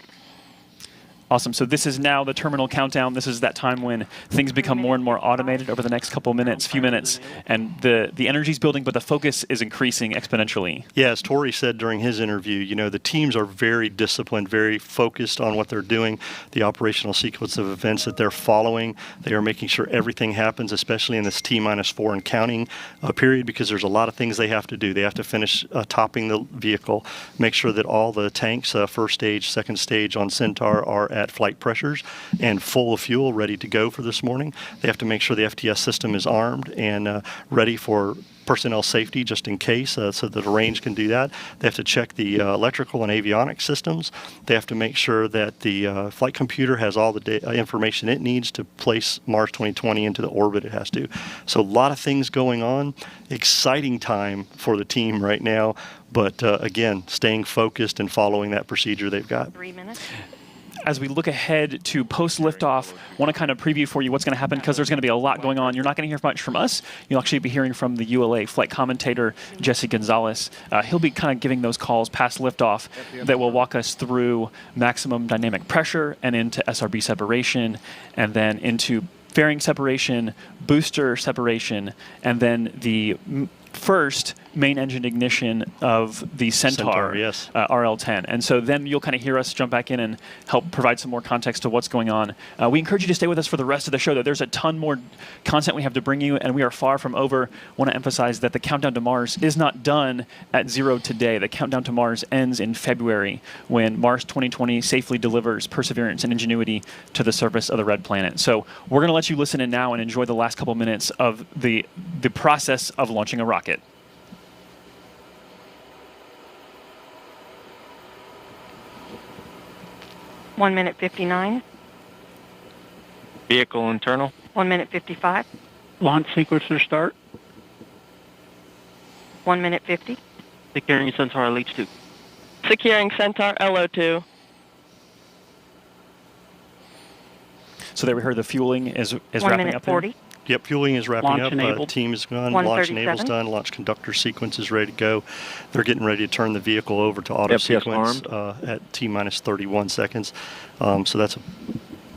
Awesome. So this is now the terminal countdown. This is that time when things become more and more automated over the next few minutes, and the energy's building, but the focus is increasing exponentially. Yeah, as Tori said during his interview, the teams are very disciplined, very focused on what they're doing, the operational sequence of events that they're following. They are making sure everything happens, especially in this T-4 and counting period, because there's a lot of things they have to do. They have to finish topping the vehicle, make sure that all the tanks, first stage, second stage on Centaur, are at flight pressures and full of fuel, ready to go for this morning. They have to make sure the FTS system is armed and ready for personnel safety just in case, so that the range can do that. They have to check the electrical and avionics systems. They have to make sure that the flight computer has all the information it needs to place Mars 2020 into the orbit it has to. So a lot of things going on. Exciting time for the team right now, but again, staying focused and following that procedure they've got. 3 minutes. As we look ahead to post-liftoff, want to kind of preview for you what's going to happen, because there's going to be a lot going on. You're not going to hear much from us. You'll actually be hearing from the ULA flight commentator, Jesse Gonzalez. He'll be kind of giving those calls past liftoff that will walk us through maximum dynamic pressure and into SRB separation, and then into fairing separation, booster separation, and then the first main engine ignition of the Centaur, yes. RL-10. And so then you'll kind of hear us jump back in and help provide some more context to what's going on. We encourage you to stay with us for the rest of the show, though. There's a ton more content we have to bring you, and we are far from over. Want to emphasize that the countdown to Mars is not done at 0 today. The countdown to Mars ends in February, when Mars 2020 safely delivers Perseverance and Ingenuity to the surface of the red planet. So we're going to let you listen in now and enjoy the last couple minutes of the process of launching a rocket. 1 minute 59. Vehicle internal. 1 minute 55. Launch sequencer start. 1 minute 50. Securing Centaur LH2. Securing Centaur LO2. So there we heard the fueling is 1 wrapping minute up there. 40. Yep, fueling is wrapping Launch up. enabled. Team is gone. Launch 137. enable's done. Launch conductor sequence is ready to go. They're getting ready to turn the vehicle over to auto FPS sequence at T-minus 31 seconds. So that's a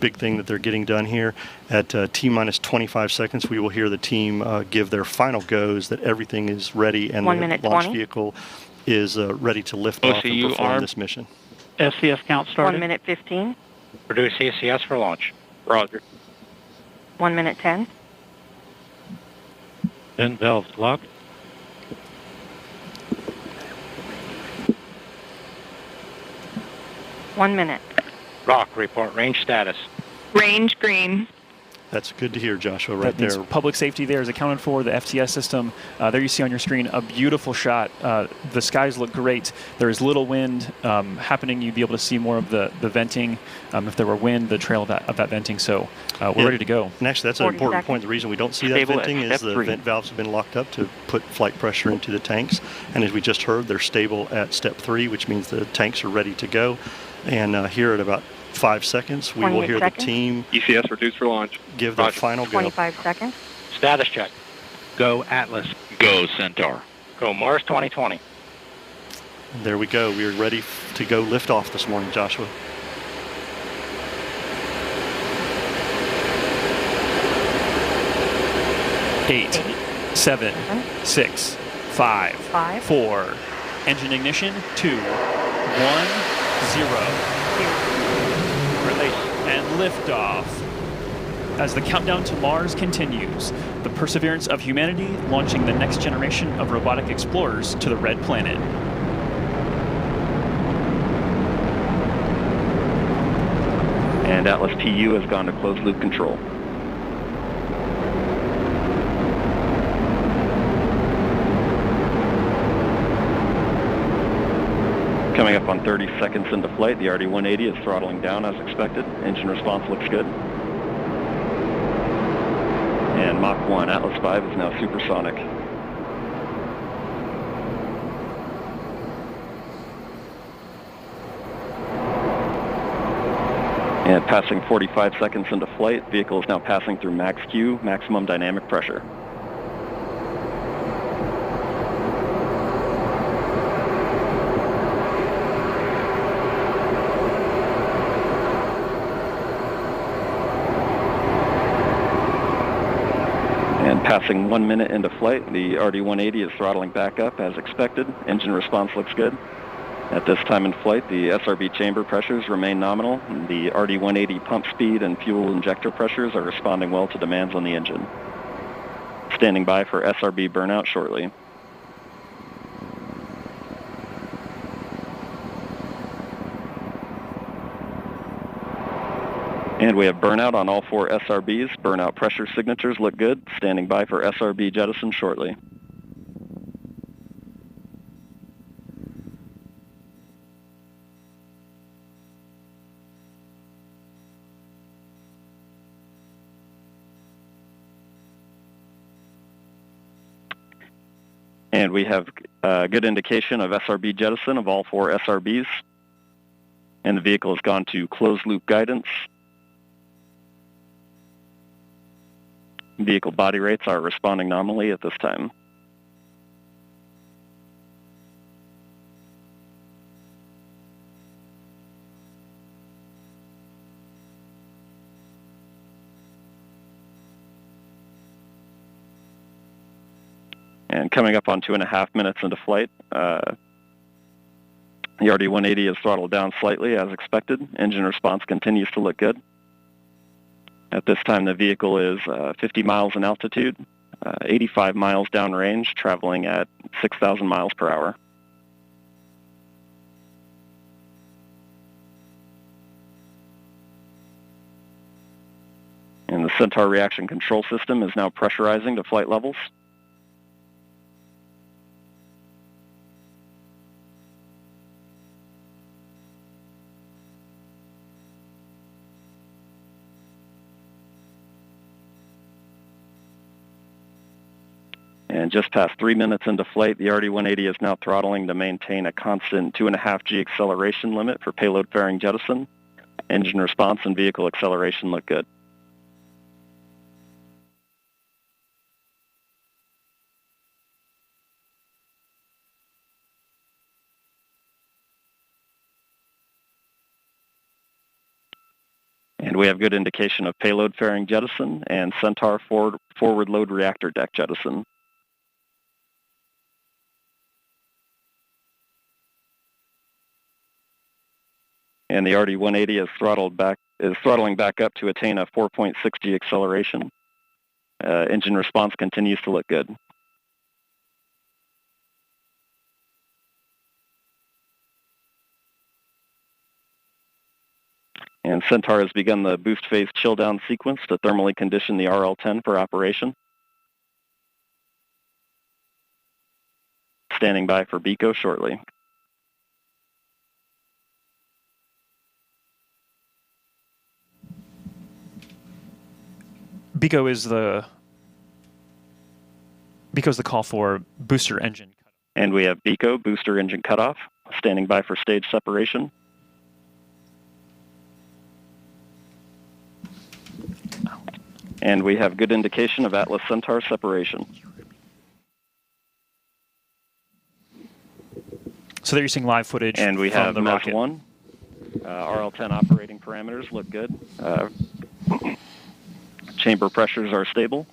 big thing that they're getting done here. At T-minus 25 seconds, we will hear the team give their final goes that everything is ready and 1 the minute launch 20. vehicle is ready to lift off and OCU perform armed. this mission. SCS count started. 1 minute 15. Produce CCS for launch. Roger. 1 minute 10. Vent valves locked. One minute. Rock, report range status. Range green. That's good to hear, Joshua, right That means there. public safety there is accounted for, the FTS system. There you see on your screen a beautiful shot. The skies look great. There is little wind happening. You'd be able to see more of the venting. If there were wind, the trail of that venting. So we're ready to go. And actually, that's an important point. The reason we don't see that Stable at venting is step the 3. vent valves have been locked up to put flight pressure into the tanks. And as we just heard, they're stable at step 3, which means the tanks are ready to go. And here at about 5 seconds, we will 28 hear seconds. the team ECS reduced for launch. give their final go. 25 seconds. Status check. Go Atlas. Go Centaur. Go Mars 2020. There we go. We are ready to go lift off this morning, Joshua. Eight, 7, 6, 5, 4. Engine ignition. 2, 1, 0. Release and liftoff. As the countdown to Mars continues, the perseverance of humanity launching the next generation of robotic explorers to the Red Planet. And Atlas TU has gone to closed loop control. Coming up on 30 seconds into flight, the RD-180 is throttling down as expected. Engine response looks good. And Mach 1, Atlas 5 is now supersonic. And passing 45 seconds into flight, vehicle is now passing through max Q, maximum dynamic pressure. And passing 1 minute into flight, the RD-180 is throttling back up as expected. Engine response looks good. At this time in flight, the SRB chamber pressures remain nominal. The RD-180 pump speed and fuel injector pressures are responding well to demands on the engine. Standing by for SRB burnout shortly. And we have burnout on all 4 SRBs. Burnout pressure signatures look good. Standing by for SRB jettison shortly. And we have a good indication of SRB jettison of all 4 SRBs. And the vehicle has gone to closed loop guidance. Vehicle body rates are responding nominally at this time. And coming up on 2.5 minutes into flight, the RD-180 is throttled down slightly as expected. Engine response continues to look good. At this time, the vehicle is 50 miles in altitude, 85 miles downrange, traveling at 6,000 miles per hour. And the Centaur reaction control system is now pressurizing to flight levels. And just past 3 minutes into flight, the RD-180 is now throttling to maintain a constant 2.5 G acceleration limit for payload fairing jettison. Engine response and vehicle acceleration look good. And we have good indication of payload fairing jettison and Centaur forward load reactor deck jettison. And the RD-180 is throttling back up to attain a 4.6 G acceleration. Engine response continues to look good. And Centaur has begun the boost phase chill down sequence to thermally condition the RL-10 for operation. Standing by for BECO shortly. BECO's the call for booster engine. And we have BECO, booster engine cutoff, standing by for stage separation. And we have good indication of Atlas Centaur separation. So there you're seeing live footage. And we have the MES rocket. 1. RL-10 operating parameters look good. Chamber pressures are stable.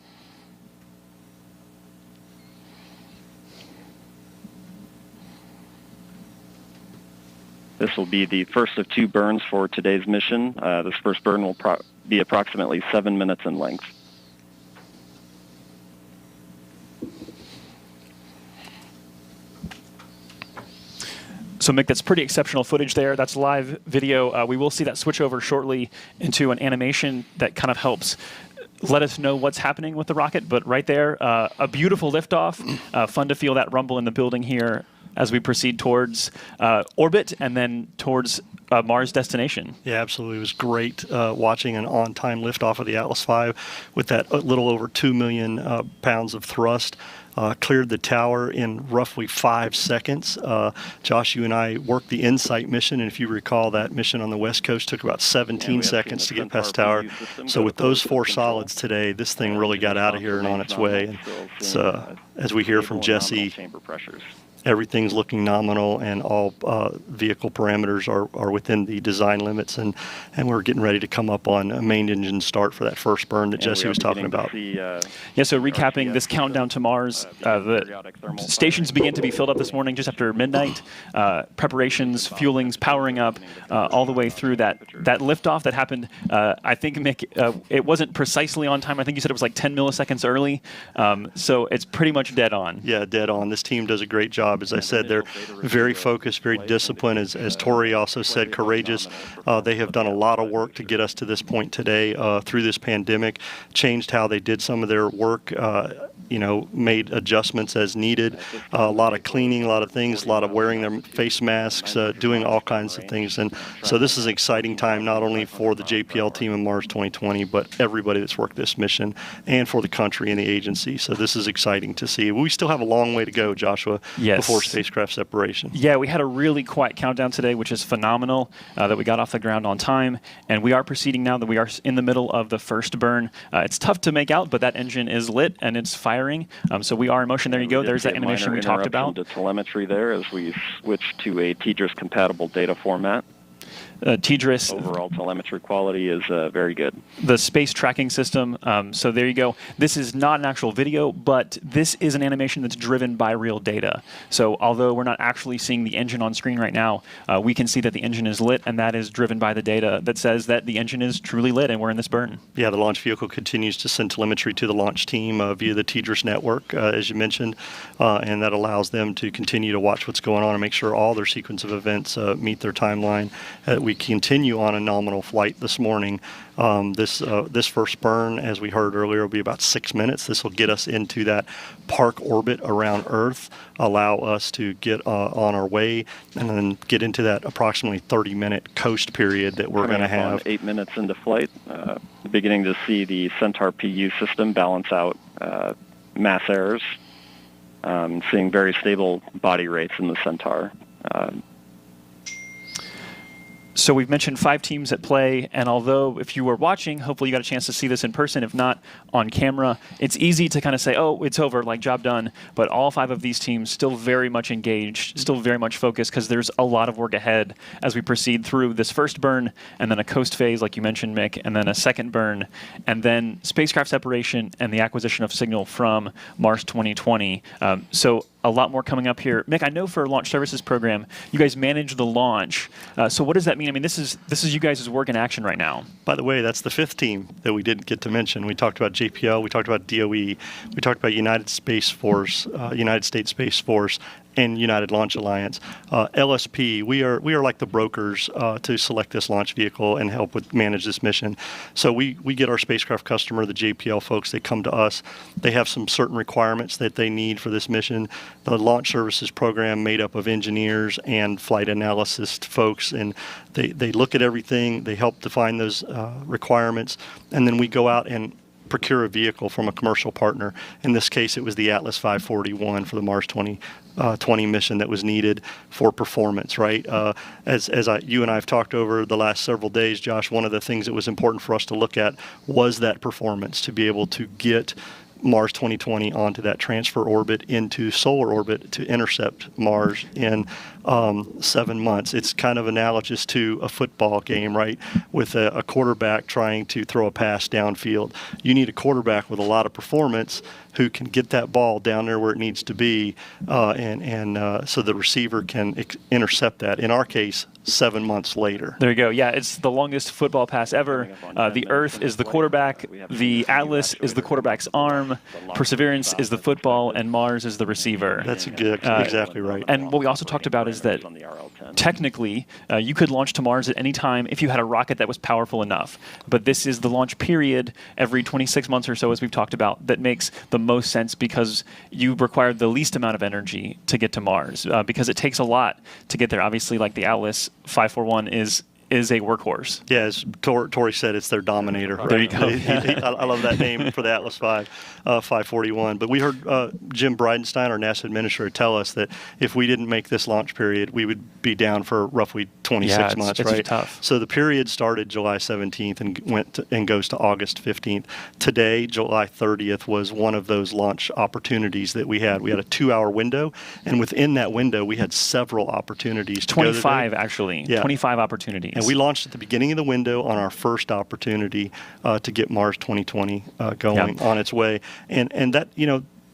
This will be the first of 2 burns for today's mission. This first burn will be approximately 7 minutes in length. So Mick, that's pretty exceptional footage there. That's live video. We will see that switch over shortly into an animation that kind of helps let us know what's happening with the rocket. But right there, a beautiful liftoff. Fun to feel that rumble in the building here as we proceed towards orbit and then towards Mars destination. Yeah, absolutely. It was great watching an on-time liftoff of the Atlas V with that little over 2 million pounds of thrust. Cleared the tower in roughly 5 seconds. Josh, you and I worked the InSight mission, and if you recall, that mission on the West Coast took about 17 seconds to get past tower. So with those 4 solids today, this thing really got out of here and on its way. And it's, as we hear from Jesse, everything's looking nominal, and all vehicle parameters are within the design limits, and we're getting ready to come up on a main engine start for that first burn that Jesse was talking about. Yeah, so recapping this countdown to Mars, the stations began to be filled up this morning just after midnight. Preparations, fuelings, powering up, all the way through that liftoff that happened. I think, Mick, it wasn't precisely on time. I think you said it was like 10 milliseconds early. So it's pretty much dead on. Yeah, dead on. This team does a great job. As I said, they're very focused, very disciplined. As Tori also said, courageous. They have done a lot of work to get us to this point today through this pandemic, changed how they did some of their work, made adjustments as needed. A lot of cleaning, a lot of things, a lot of wearing their face masks, doing all kinds of things. And so this is an exciting time, not only for the JPL team in Mars 2020, but everybody that's worked this mission, and for the country and the agency. So this is exciting to see. We still have a long way to go, Joshua. Yes. Before spacecraft separation. Yeah, we had a really quiet countdown today, which is phenomenal, that we got off the ground on time. And we are proceeding now that we are in the middle of the first burn. It's tough to make out, but that engine is lit and it's firing. So we are in motion. There you go. There's that animation we talked about. To telemetry there as we switch to a TDRS compatible data format. TDRS. Overall telemetry quality is very good. The space tracking system. So there you go. This is not an actual video, but this is an animation that's driven by real data. So although we're not actually seeing the engine on screen right now, we can see that the engine is lit, and that is driven by the data that says that the engine is truly lit and we're in this burn. Yeah, the launch vehicle continues to send telemetry to the launch team via the TDRS network, as you mentioned, and that allows them to continue to watch what's going on and make sure all their sequence of events meet their timeline. We continue on a nominal flight this morning. This first burn, as we heard earlier, will be about 6 minutes. This will get us into that park orbit around Earth, allow us to get on our way, and then get into that approximately 30-minute coast period that we're going to have. 8 minutes into flight, beginning to see the Centaur PU system balance out mass errors. seeing very stable body rates in the Centaur. So we've mentioned 5 teams at play, and although if you were watching, hopefully you got a chance to see this in person, if not on camera, it's easy to kind of say, oh, it's over, like job done, but all 5 of these teams still very much engaged, still very much focused, because there's a lot of work ahead as we proceed through this first burn, and then a coast phase, like you mentioned, Mick, and then a second burn, and then spacecraft separation and the acquisition of signal from Mars 2020. So a lot more coming up here. Mick, I know for Launch Services Program, you guys manage the launch. So what does that mean? I mean, this is you guys' work in action right now. By the way, that's the 5th team that we didn't get to mention. We talked about JPL, we talked about DOE, we talked about United States Space Force, and United Launch Alliance. LSP, we are like the brokers to select this launch vehicle and help with manage this mission. So we get our spacecraft customer, the JPL folks, they come to us. They have some certain requirements that they need for this mission. The Launch Services Program made up of engineers and flight analysis folks, and they look at everything, they help define those requirements, and then we go out and procure a vehicle from a commercial partner. In this case, it was the Atlas 541 for the Mars 2020 mission that was needed for performance, right? You and I have talked over the last several days, Josh, one of the things that was important for us to look at was that performance, to be able to get Mars 2020 onto that transfer orbit into solar orbit to intercept Mars in 7 months. It's kind of analogous to a football game, right? With a quarterback trying to throw a pass downfield. You need a quarterback with a lot of performance who can get that ball down there where it needs to be, so the receiver can intercept that. In our case, 7 months later. There you go. Yeah, it's the longest football pass ever. The Earth is the quarterback, the Atlas is the quarterback's arm, Perseverance is the football, and Mars is the receiver. That's exactly right. And what we also talked about is that technically you could launch to Mars at any time if you had a rocket that was powerful enough. But this is the launch period every 26 months or so, as we've talked about, that makes the most sense because you require the least amount of energy to get to Mars because it takes a lot to get there. Obviously, like the Atlas 541 is a workhorse. Yeah, as Tori said, it's their Dominator. Right? There you go. I love that name for the Atlas 541. But we heard Jim Bridenstine, our NASA administrator, tell us that if we didn't make this launch period, we would be down for roughly 26 months. It's right? tough. So the period started July 17th and goes to August 15th. Today, July 30th, was one of those launch opportunities that we had. We had a 2-hour window, and within that window, we had several opportunities. 25, actually. Yeah. 25 opportunities. And we launched at the beginning of the window on our first opportunity to get Mars 2020 going on its way. And that,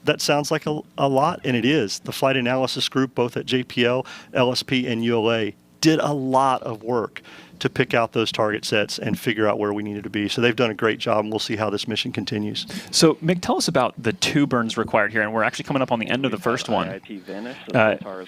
that sounds like a lot, and it is. The flight analysis group, both at JPL, LSP, and ULA, did a lot of work to pick out those target sets and figure out where we needed to be. So they've done a great job, and we'll see how this mission continues. So, Mick, tell us about the 2 burns required here, and we're actually coming up on the end of the first one.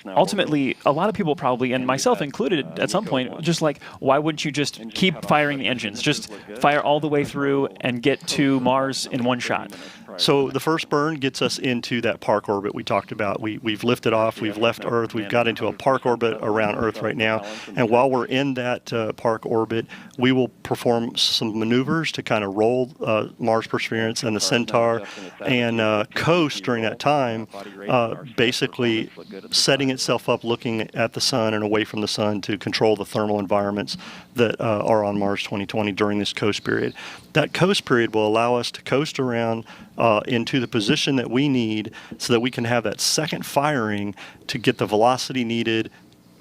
Ultimately, a lot of people probably, and myself included at some point, just like, why wouldn't you just keep firing the engines? Just fire all the way through and get to Mars in one shot. So the first burn gets us into that park orbit we talked about. We've lifted off, we've left Earth, we've got into a park orbit around Earth right now. And while we're in that park orbit, we will perform some maneuvers to kind of roll Mars Perseverance and the Centaur and coast during that time, basically setting itself up looking at the sun and away from the sun to control the thermal environments that are on Mars 2020 during this coast period. That coast period will allow us to coast around into the position that we need so that we can have that second firing to get the velocity needed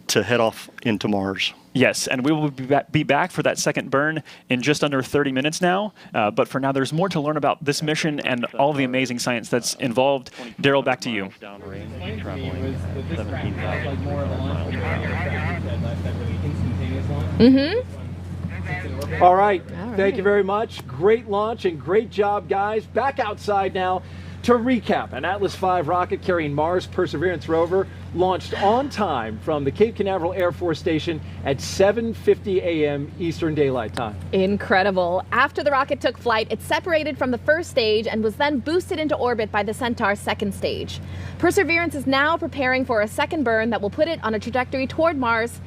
to head off into Mars. Yes, and we will be back for that second burn in just under 30 minutes now. But for now, there's more to learn about this mission and all the amazing science that's involved. Daryl, back to you. All right. Thank you very much. Great launch and great job, guys. Back outside now to recap. An Atlas V rocket carrying Mars Perseverance rover launched on time from the Cape Canaveral Air Force Station at 7:50 a.m. Eastern Daylight Time. Incredible. After the rocket took flight, it separated from the first stage and was then boosted into orbit by the Centaur's second stage. Perseverance is now preparing for a second burn that will put it on a trajectory toward Mars.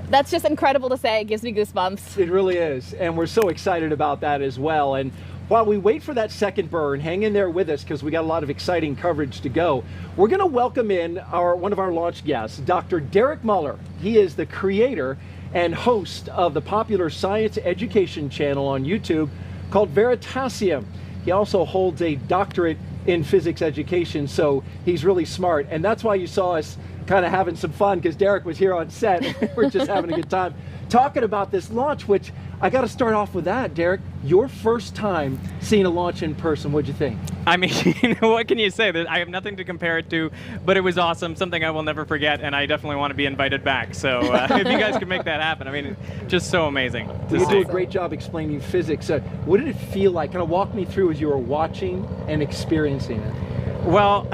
That's just incredible to say. It gives me goosebumps. It really is. And we're so excited about that as well. And while we wait for that second burn, hang in there with us because we got a lot of exciting coverage to go. We're going to welcome in one of our launch guests, Dr. Derek Muller. He is the creator and host of the popular science education channel on YouTube called Veritasium. He also holds a doctorate in physics education, so he's really smart. And that's why you saw us kind of having some fun, because Derek was here on set and we're just having a good time talking about this launch, which I got to start off with that. Derek, your first time seeing a launch in person, what'd you think? I mean, you know, what can you say? I have nothing to compare it to, but it was awesome, something I will never forget, and I definitely want to be invited back. So if you guys can make that happen, I mean, just so amazing to You see. do a great job explaining physics. What did it feel like? Kind of walk me through as you were watching and experiencing it. Well,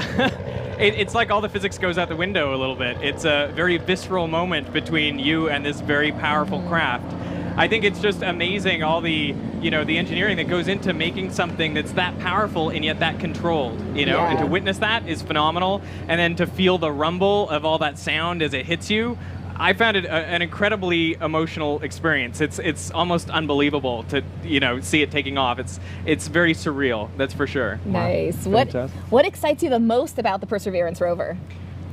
it's like all the physics goes out the window a little bit. It's a very visceral moment between you and this very powerful craft. I think it's just amazing, all the, you know, the engineering that goes into making something that's that powerful and yet that controlled, you know, and to witness that is phenomenal. And then to feel the rumble of all that sound as it hits you, I found it an incredibly emotional experience. It's almost unbelievable to, you know, see it taking off. It's very surreal, that's for sure. Nice. What excites you the most about the Perseverance rover?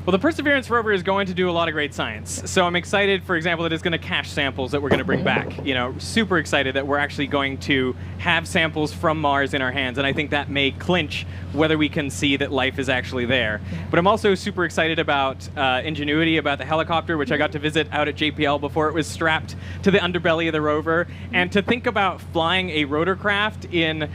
Well, the Perseverance rover is going to do a lot of great science. So I'm excited, for example, that it's going to cache samples that we're going to bring back. You know, super excited that we're actually going to have samples from Mars in our hands. And I think that may clinch whether we can see that life is actually there. But I'm also super excited about Ingenuity, about the helicopter, which I got to visit out at JPL before it was strapped to the underbelly of the rover. And to think about flying a rotorcraft in,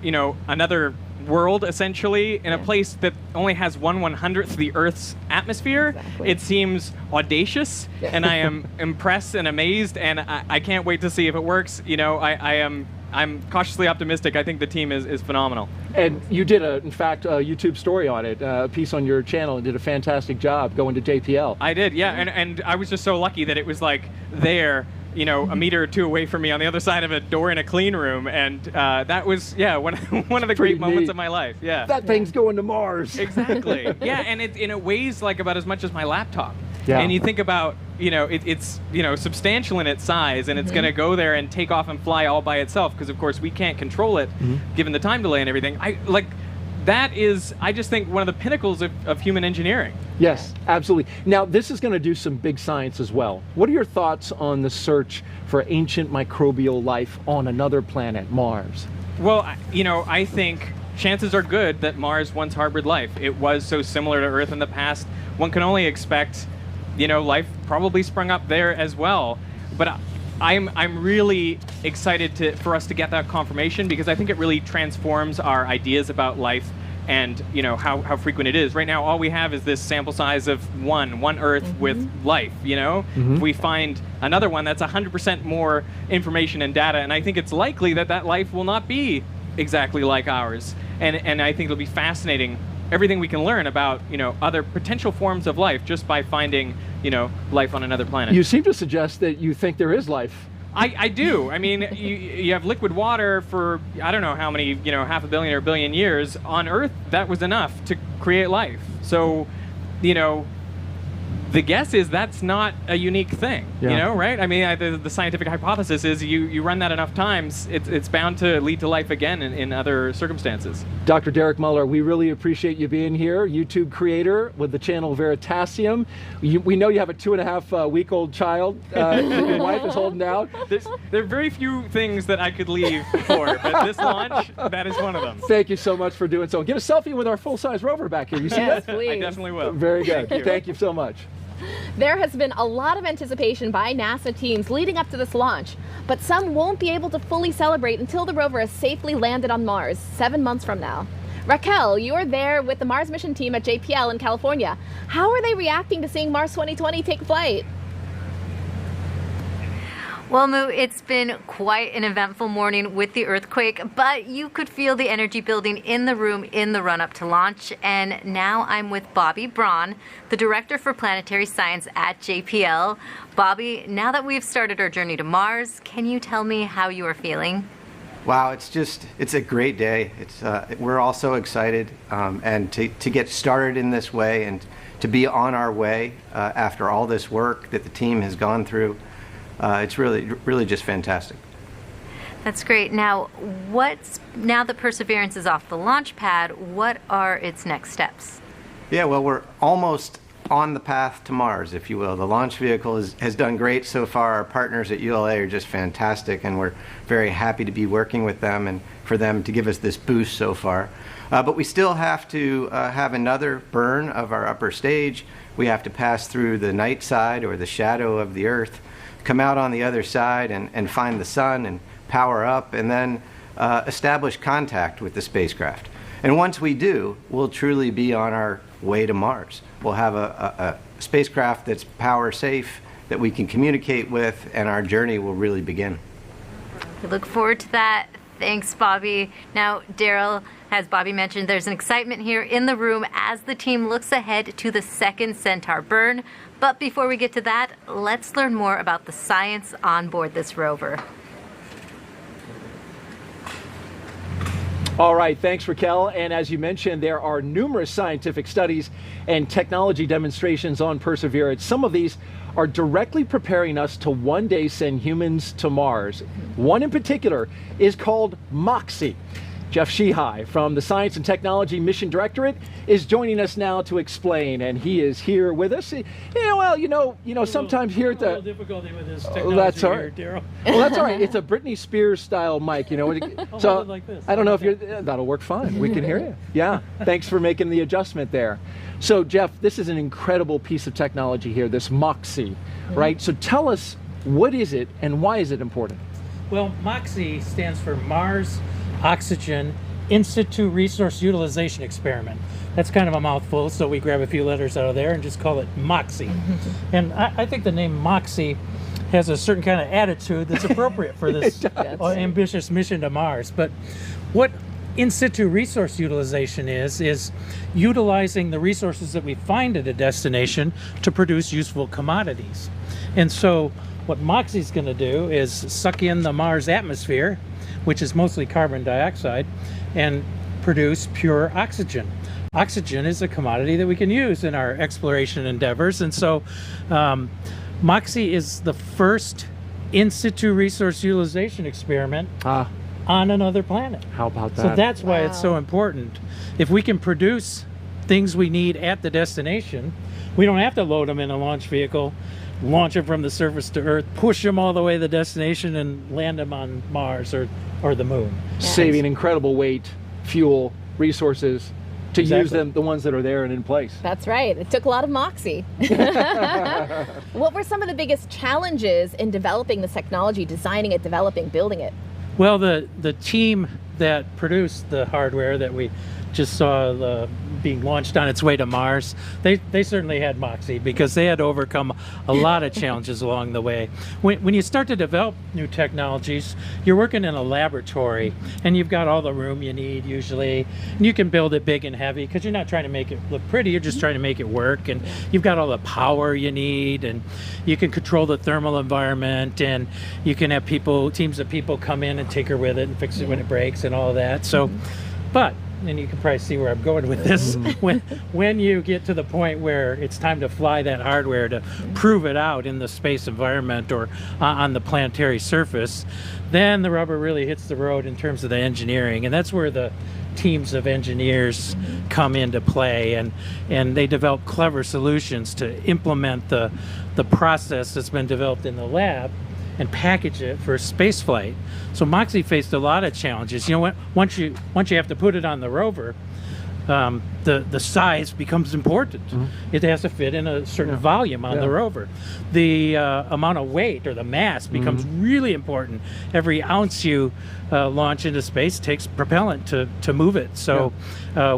you know, another world, essentially, in a place that only has 1/100th the Earth's atmosphere. It seems audacious, and I am impressed and amazed, and I can't wait to see if it works. You know, I'm cautiously optimistic. I think the team is phenomenal. And you did, in fact, a YouTube story on it, a piece on your channel, and did a fantastic job going to JPL. I did, yeah, and I was just so lucky that it was like there, you know, a meter or two away from me on the other side of a door in a clean room, and that was, yeah, one of the great moments of my life. Yeah, that thing's going to Mars. Exactly. Yeah, and it weighs like about as much as my laptop. Yeah. And you think about, you know, it's you know, substantial in its size, and it's going to go there and take off and fly all by itself, because of course we can't control it given the time delay and everything. That is, I just think, one of the pinnacles of human engineering. Yes, absolutely. Now, this is going to do some big science as well. What are your thoughts on the search for ancient microbial life on another planet, Mars? Well, you know, I think chances are good that Mars once harbored life. It was so similar to Earth in the past. One can only expect, you know, life probably sprung up there as well. But I'm really excited for us to get that confirmation, because I think it really transforms our ideas about life and, you know, how frequent it is. Right now, all we have is this sample size of one Earth with life, you know? If we find another one, that's 100% more information and data, and I think it's likely that that life will not be exactly like ours. And I think it'll be fascinating, everything we can learn about, you know, other potential forms of life just by finding, you know, life on another planet. You seem to suggest that you think there is life. I do. I mean, you have liquid water for, I don't know how many, you know, 500 million or 1 billion years. On Earth, that was enough to create life. So, you know, the guess is that's not a unique thing, you know, right? I mean, the scientific hypothesis is you run that enough times, it's bound to lead to life again in other circumstances. Dr. Derek Muller, we really appreciate you being here, YouTube creator with the channel Veritasium. We know you have a 2.5-week-old child that your wife is holding out. There are very few things that I could leave for, but this launch, that is one of them. Thank you so much for doing so. Get a selfie with our full-size rover back here. You see that? Please. I definitely will. Very good. Thank you so much. There has been a lot of anticipation by NASA teams leading up to this launch, but some won't be able to fully celebrate until the rover has safely landed on Mars 7 months from now. Raquel, you're there with the Mars mission team at JPL in California. How are they reacting to seeing Mars 2020 take flight? Well, Moo, it's been quite an eventful morning with the earthquake, but you could feel the energy building in the room in the run-up to launch. And now I'm with Bobby Braun, the Director for Planetary Science at JPL. Bobby, now that we've started our journey to Mars, can you tell me how you are feeling? Wow, it's a great day. We're all so excited, and to get started in this way and to be on our way after all this work that the team has gone through. It's really just fantastic. That's great. Now that Perseverance is off the launch pad, what are its next steps? Yeah, well, we're almost on the path to Mars, if you will. The launch vehicle has done great so far. Our partners at ULA are just fantastic, and we're very happy to be working with them and for them to give us this boost so far. But we still have to have another burn of our upper stage. We have to pass through the night side, or the shadow of the Earth, come out on the other side and find the sun and power up, and then establish contact with the spacecraft. And once we do, we'll truly be on our way to Mars. We'll have a spacecraft that's power safe, that we can communicate with, and our journey will really begin. We look forward to that. Thanks, Bobby. Now, Daryl, as Bobby mentioned, there's an excitement here in the room as the team looks ahead to the second Centaur burn. But before we get to that, let's learn more about the science on board this rover. All right, thanks, Raquel. And as you mentioned, there are numerous scientific studies and technology demonstrations on Perseverance. Some of these are directly preparing us to one day send humans to Mars. One in particular is called MOXIE. Jeff Sheehy from the Science and Technology Mission Directorate is joining us now to explain, and he is here with us. Sometimes here at the... A little difficulty with this technology that's all here, right. Daryl. Well, that's all right. It's a Britney Spears style mic, So like this. I don't know if you're... That'll work fine. We can hear you. Yeah. Thanks for making the adjustment there. So, Jeff, this is an incredible piece of technology here, this MOXIE, right? So tell us, what is it and why is it important? Well, MOXIE stands for Mars Oxygen In Situ Resource Utilization Experiment. That's kind of a mouthful, so we grab a few letters out of there and just call it MOXIE. And I think the name MOXIE has a certain kind of attitude that's appropriate for this ambitious mission to Mars. But what in situ resource utilization is utilizing the resources that we find at a destination to produce useful commodities. And so what MOXIE is going to do is suck in the Mars atmosphere, which is mostly carbon dioxide, and produce pure oxygen. Oxygen is a commodity that we can use in our exploration endeavors, and so MOXIE is the first in situ resource utilization experiment on another planet. How about that? So that's why it's so important. If we can produce things we need at the destination, we don't have to load them in a launch vehicle, launch them from the surface to Earth, push them all the way to the destination, and land them on Mars or the moon. Saving incredible weight, fuel, resources to use them, the ones that are there and in place. That's right. It took a lot of MOXIE. What were some of the biggest challenges in developing this technology, designing it, developing, building it? Well, the team that produced the hardware that we just saw being launched on its way to Mars, they certainly had MOXIE, because they had to overcome a lot of challenges along the way. When you start to develop new technologies, you're working in a laboratory, and you've got all the room you need usually, and you can build it big and heavy because you're not trying to make it look pretty, you're just trying to make it work, and you've got all the power you need, and you can control the thermal environment, and you can have teams of people come in and tinker with it and fix it when it breaks and all of that. So, but and you can probably see where I'm going with this, when you get to the point where it's time to fly that hardware to prove it out in the space environment or on the planetary surface, then the rubber really hits the road in terms of the engineering, and that's where the teams of engineers come into play, and they develop clever solutions to implement the process that's been developed in the lab and package it for space flight. So MOXIE faced a lot of challenges. Once you have to put it on the rover, the size becomes important. It has to fit in a certain volume on the rover. The amount of weight, or the mass, becomes really important. Every ounce you launch into space takes propellant to move it. So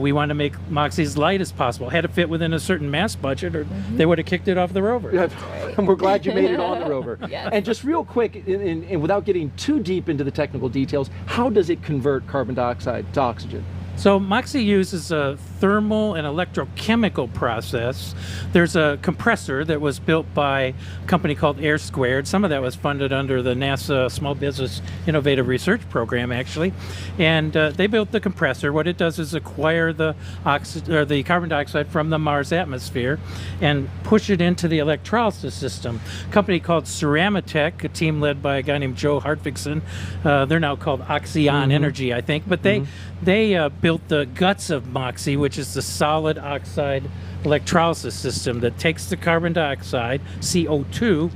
we want to make MOXIE as light as possible. Had to fit within a certain mass budget, or they would have kicked it off the rover. And we're glad you made it on the rover. And just real quick, and without getting too deep into the technical details, how does it convert carbon dioxide to oxygen? So MOXIE uses a thermal and electrochemical process. There's a compressor that was built by a company called Air Squared. Some of that was funded under the NASA Small Business Innovative Research Program, actually. And they built the compressor. What it does is acquire the carbon dioxide from the Mars atmosphere and push it into the electrolysis system. A company called Ceramatech, a team led by a guy named Joe Hartvigsen. They're now called Oxyon Energy, I think. But they built the guts of MOXIE, which is the solid oxide electrolysis system that takes the carbon dioxide, CO2,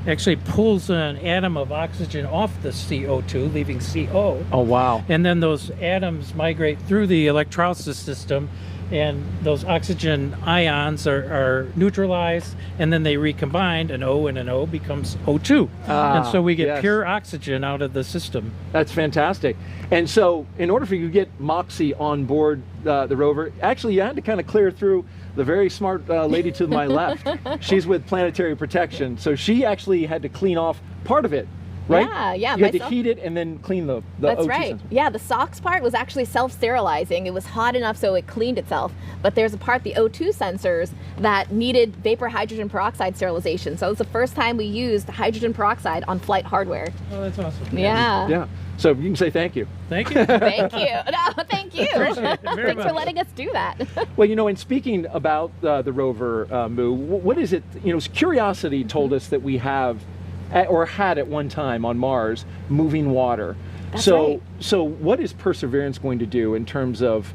actually pulls an atom of oxygen off the CO2, leaving CO. Oh, wow. And then those atoms migrate through the electrolysis system, and those oxygen ions are neutralized, and then they recombine. An O and an O becomes O2. And so we get pure oxygen out of the system. That's fantastic. And so in order for you to get MOXIE on board the rover, actually you had to kind of clear through the very smart lady to my left. She's with Planetary Protection. So she actually had to clean off part of it. Right? Yeah. You had to heat it and then clean the That's O2 right. sensor. Yeah, the SOx part was actually self-sterilizing. It was hot enough so it cleaned itself. But there's a part, the O2 sensors, that needed vapor hydrogen peroxide sterilization. So it was the first time we used hydrogen peroxide on flight hardware. Oh, that's awesome. Yeah. Yeah. So you can say thank you. Thank you. Thank you. No, thank you. Appreciate it very Thanks for much. letting us do that. Well, you know, in speaking about the rover, Moo, what is it, you know, Curiosity told us that we have, or had at one time on Mars, moving water. That's so, right. So what is Perseverance going to do in terms of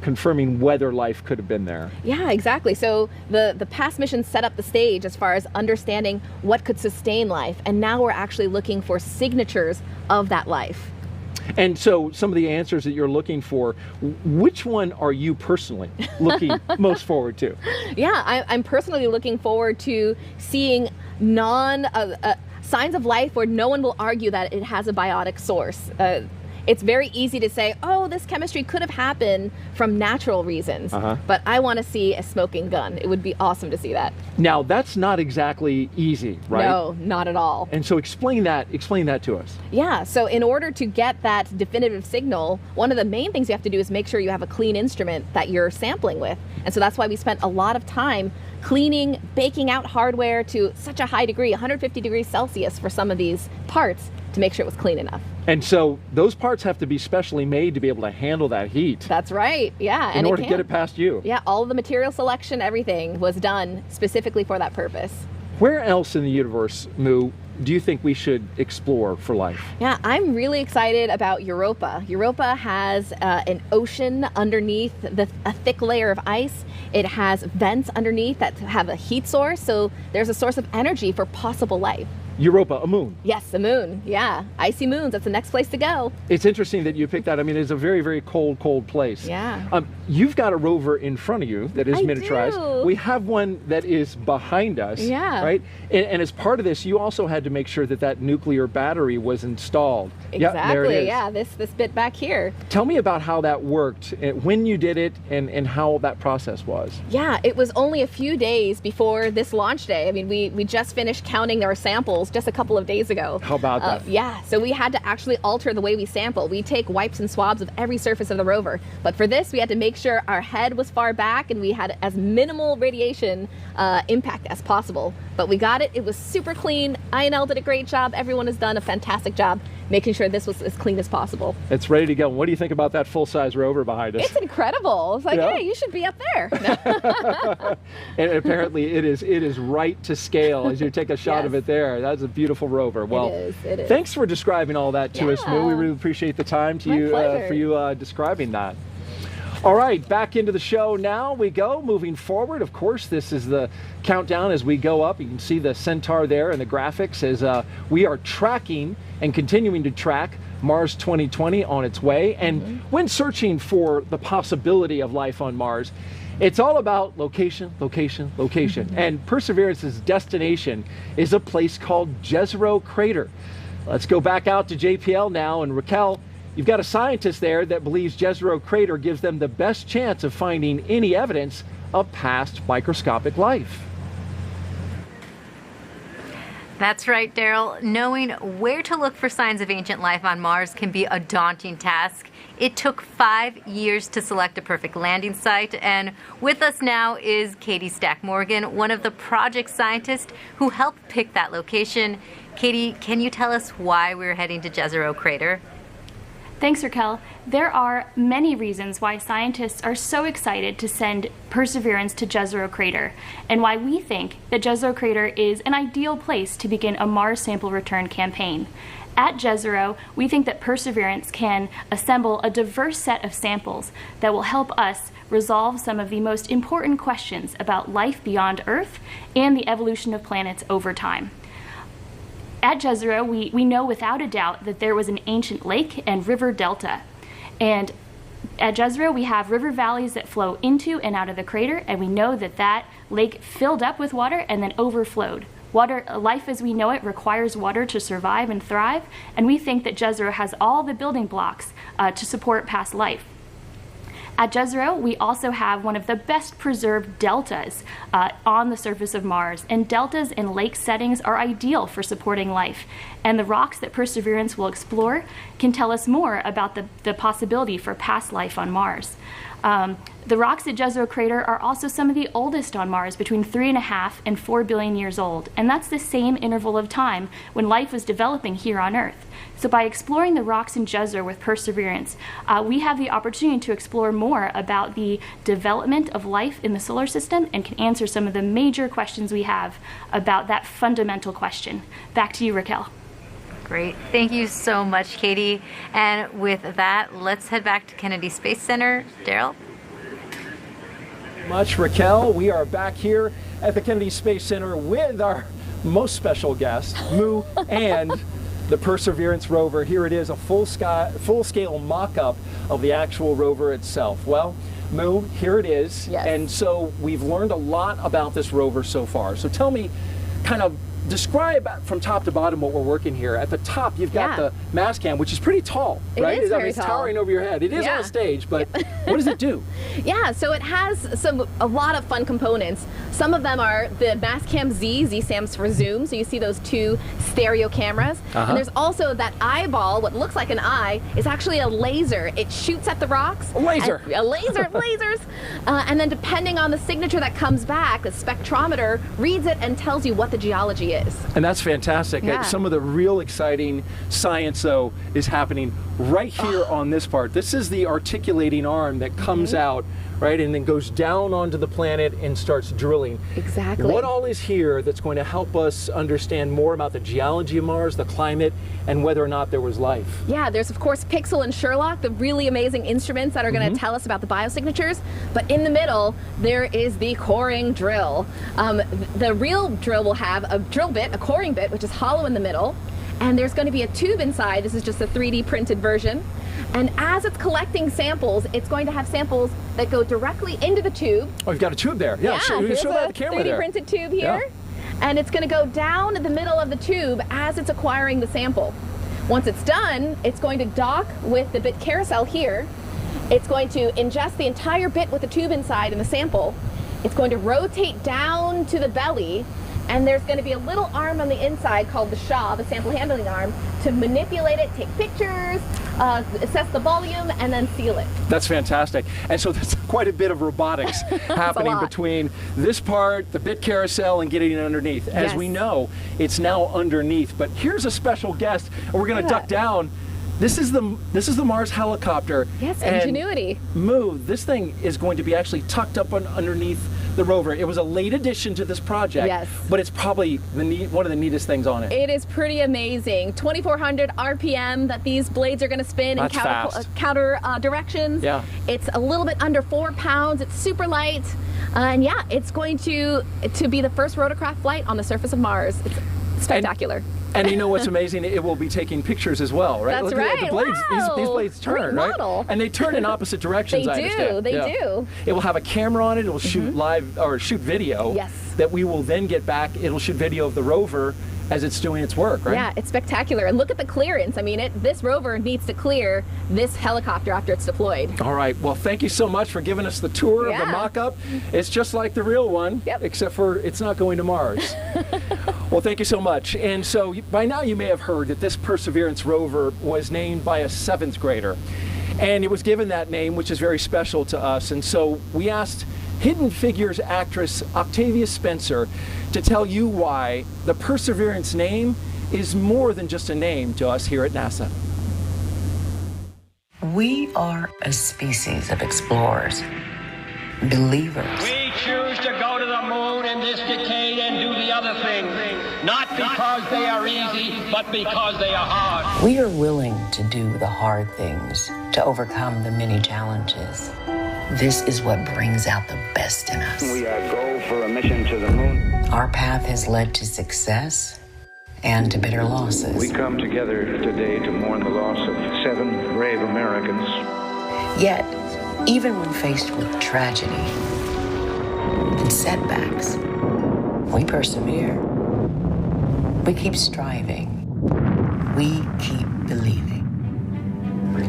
confirming whether life could have been there? Yeah, exactly. So the past missions set up the stage as far as understanding what could sustain life, and now we're actually looking for signatures of that life. And so some of the answers that you're looking for, which one are you personally looking most forward to? Yeah, I'm personally looking forward to seeing signs of life where no one will argue that it has a biotic source. It's very easy to say, oh, this chemistry could have happened from natural reasons, but I want to see a smoking gun. It would be awesome to see that. Now, that's not exactly easy, right? No, not at all. And so explain that to us. Yeah, so in order to get that definitive signal, one of the main things you have to do is make sure you have a clean instrument that you're sampling with. And so that's why we spent a lot of time cleaning, baking out hardware to such a high degree, 150 degrees Celsius for some of these parts, to make sure it was clean enough. And so those parts have to be specially made to be able to handle that heat. That's right, yeah. In order to get it past you. Yeah, all of the material selection, everything was done specifically for that purpose. Where else in the universe, Moo, do you think we should explore for life? Yeah, I'm really excited about Europa. Europa has an ocean underneath a thick layer of ice. It has vents underneath that have a heat source, so there's a source of energy for possible life. Europa, a moon. Yes, a moon. Yeah, icy moons. That's the next place to go. It's interesting that you picked that. I mean, it's a very, very cold, cold place. Yeah. You've got a rover in front of you that is miniaturized. do. We have one that is behind us. Yeah. Right. And as part of this, you also had to make sure that that nuclear battery was installed. Exactly. Yeah, there it is. Yeah, this bit back here. Tell me about how that worked, when you did it, and how that process was. Yeah, it was only a few days before this launch day. I mean, we just finished counting our samples just a couple of days ago. How about that? Yeah, so we had to actually alter the way we sample. We take wipes and swabs of every surface of the rover. But for this, we had to make sure our head was far back and we had as minimal radiation impact as possible. But we got it. It was super clean. INL did a great job. Everyone has done a fantastic job making sure this was as clean as possible. It's ready to go. What do you think about that full-size rover behind us? It's incredible. It's like, hey, you should be up there. And apparently it is right to scale as you take a shot of it there. That's a beautiful rover. Well, it is. Thanks for describing all that to us, Moo. We really appreciate the time for you describing that. All right, back into the show now we go. Moving forward, of course, this is the countdown as we go up. You can see the Centaur there in the graphics as we are tracking and continuing to track Mars 2020 on its way. And when searching for the possibility of life on Mars, it's all about location, location, location. And Perseverance's destination is a place called Jezero Crater. Let's go back out to JPL now, and Raquel, you've got a scientist there that believes Jezero Crater gives them the best chance of finding any evidence of past microscopic life. That's right, Daryl. Knowing where to look for signs of ancient life on Mars can be a daunting task. It took 5 years to select a perfect landing site, and with us now is Katie Stack-Morgan, one of the project scientists who helped pick that location. Katie, can you tell us why we're heading to Jezero Crater? Thanks, Raquel. There are many reasons why scientists are so excited to send Perseverance to Jezero Crater, and why we think that Jezero Crater is an ideal place to begin a Mars sample return campaign. At Jezero, we think that Perseverance can assemble a diverse set of samples that will help us resolve some of the most important questions about life beyond Earth and the evolution of planets over time. At Jezero, we know without a doubt that there was an ancient lake and river delta. And at Jezero, we have river valleys that flow into and out of the crater, and we know that that lake filled up with water and then overflowed. Life as we know it requires water to survive and thrive, and we think that Jezero has all the building blocks to support past life. At Jezero, we also have one of the best preserved deltas on the surface of Mars, and deltas in lake settings are ideal for supporting life. And the rocks that Perseverance will explore can tell us more about the possibility for past life on Mars. The rocks at Jezero Crater are also some of the oldest on Mars, between 3.5 and 4 billion years old, and that's the same interval of time when life was developing here on Earth. So by exploring the rocks in Jezero with Perseverance, we have the opportunity to explore more about the development of life in the solar system and can answer some of the major questions we have about that fundamental question. Back to you, Raquel. Great. Thank you so much, Katie. And with that, let's head back to Kennedy Space Center. Daryl? Much, Raquel. We are back here at the Kennedy Space Center with our most special guest, Moo, and the Perseverance rover. Here it is, a full-scale mock-up of the actual rover itself. Well, Moo, here it is. Yes. And so we've learned a lot about this rover so far. So tell me, kind of describe from top to bottom what we're working here. At the top, you've got the mass cam, which is pretty tall, right? It is very it's tall. towering over your head. It is on a stage, but what does it do? Yeah, so it has a lot of fun components. Some of them are the Mastcam Z. Z stands for zoom, so you see those two stereo cameras. And there's also that eyeball, what looks like an eye, is actually a laser. It shoots at the rocks. A laser. A laser, lasers. And then depending on the signature that comes back, the spectrometer reads it and tells you what the geology is. And that's fantastic. Yeah. Some of the real exciting science, though, is happening right here on this part. This is the articulating arm that comes out, right, and then goes down onto the planet and starts drilling. Exactly. What all is here that's going to help us understand more about the geology of Mars, the climate, and whether or not there was life? Yeah, there's of course Pixel and Sherlock, the really amazing instruments that are going to tell us about the biosignatures. But in the middle, there is the coring drill. The real drill will have a drill bit, a coring bit, which is hollow in the middle. And there's going to be a tube inside. This is just a 3D printed version. And as it's collecting samples, it's going to have samples that go directly into the tube. Oh, you've got a tube there. Yeah, show that the camera 3D there. printed tube here. And it's going to go down the middle of the tube as it's acquiring the sample. Once it's done, it's going to dock with the bit carousel here. It's going to ingest the entire bit with the tube inside and the sample. It's going to rotate down to the belly, and there's going to be a little arm on the inside called the SHA, the sample handling arm, to manipulate it, take pictures, assess the volume, and then seal it. That's fantastic. And so there's quite a bit of robotics happening between this part, the bit carousel, and getting it underneath. As we know, it's now underneath. But here's a special guest, and we're going to duck down. This is the Mars helicopter. Yes, Ingenuity. Moo, this thing is going to be actually tucked up underneath the rover. It was a late addition to this project, but it's probably one of the neatest things on it. It is pretty amazing. 2,400 RPM that these blades are going to spin in counter directions. Yeah. It's a little bit under 4 pounds. It's super light. And yeah, it's going to be the first rotorcraft flight on the surface of Mars. It's spectacular. And you know what's amazing? It will be taking pictures as well, right? That's Look right. At the blades. Wow. These blades turn, Great right? model. And they turn in opposite directions. I understand. They do. It will have a camera on it. It will shoot live or shoot video. Yes. That we will then get back. It'll shoot video of the rover as it's doing its work, right? Yeah, it's spectacular. And look at the clearance. I mean, this rover needs to clear this helicopter after it's deployed. All right. Well, thank you so much for giving us the tour of the mock-up. It's just like the real one, except for it's not going to Mars. Well, thank you so much. And so by now you may have heard that this Perseverance rover was named by a 7th grader. And it was given that name, which is very special to us. And so we asked Hidden Figures actress Octavia Spencer to tell you why the Perseverance name is more than just a name to us here at NASA. We are a species of explorers, believers. We choose to go to the moon in this decade and do the other thing, not because they are easy, but because they are hard. We are willing to do the hard things to overcome the many challenges. This is what brings out the best in us. We are go for a mission to the moon. Our path has led to success and to bitter losses. We come together today to mourn the loss of 7 brave Americans. Yet, even when faced with tragedy and setbacks, we persevere. We keep striving. We keep believing.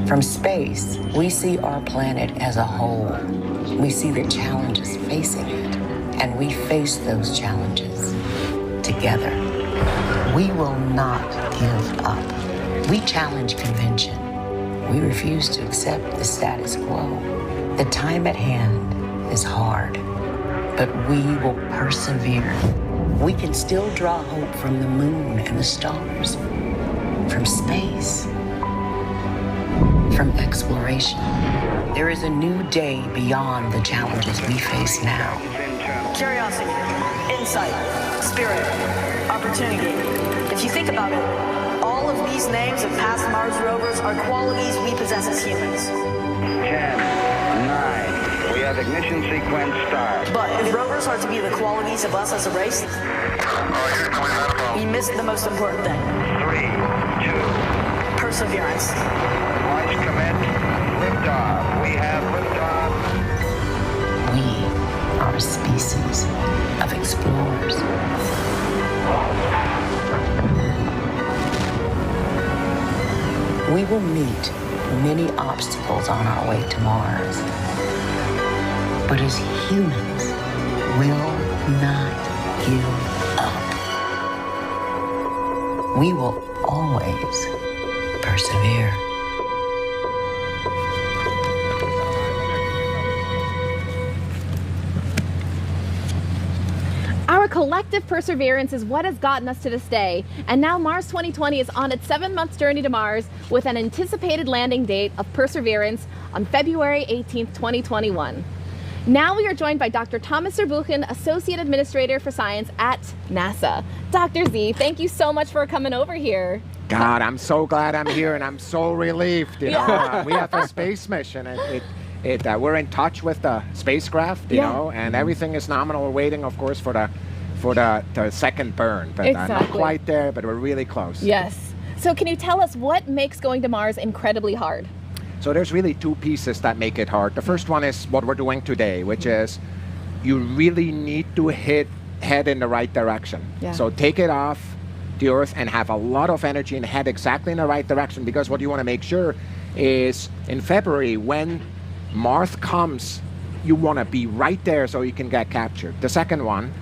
From space, we see our planet as a whole. We see the challenges facing it, and we face those challenges together. We will not give up. We challenge convention. We refuse to accept the status quo. The time at hand is hard, but we will persevere. We can still draw hope from the moon and the stars, from space, from exploration. There is a new day beyond the challenges we face now. Curiosity, insight, spirit, opportunity. If you think about it, all of these names of past Mars rovers are qualities we possess as humans. 10, 9, we have ignition sequence start. But if rovers are to be the qualities of us as a race, we missed the most important thing. 3, 2, perseverance. Launch commit, liftoff. We have liftoff. We are a species of explorers. We will meet many obstacles on our way to Mars. But as humans, will not give up. We will always persevere. Our collective perseverance is what has gotten us to this day, and now Mars 2020 is on its 7-month journey to Mars with an anticipated landing date of Perseverance on February 18th, 2021. Now we are joined by Dr. Thomas Zurbuchen, Associate Administrator for Science at NASA. Dr. Z, thank you so much for coming over here. God, I'm so glad I'm here, and I'm so relieved. You know, we have a space mission, and we're in touch with the spacecraft, you know, and everything is nominal. We're waiting, of course, for the second burn, but not quite there, but we're really close. Yes. So can you tell us what makes going to Mars incredibly hard? So there's really 2 pieces that make it hard. The first one is what we're doing today, which is you really need to head in the right direction. Yeah. So take it off the Earth and have a lot of energy and head exactly in the right direction, because what you want to make sure is in February, when Mars comes, you want to be right there so you can get captured. The second one,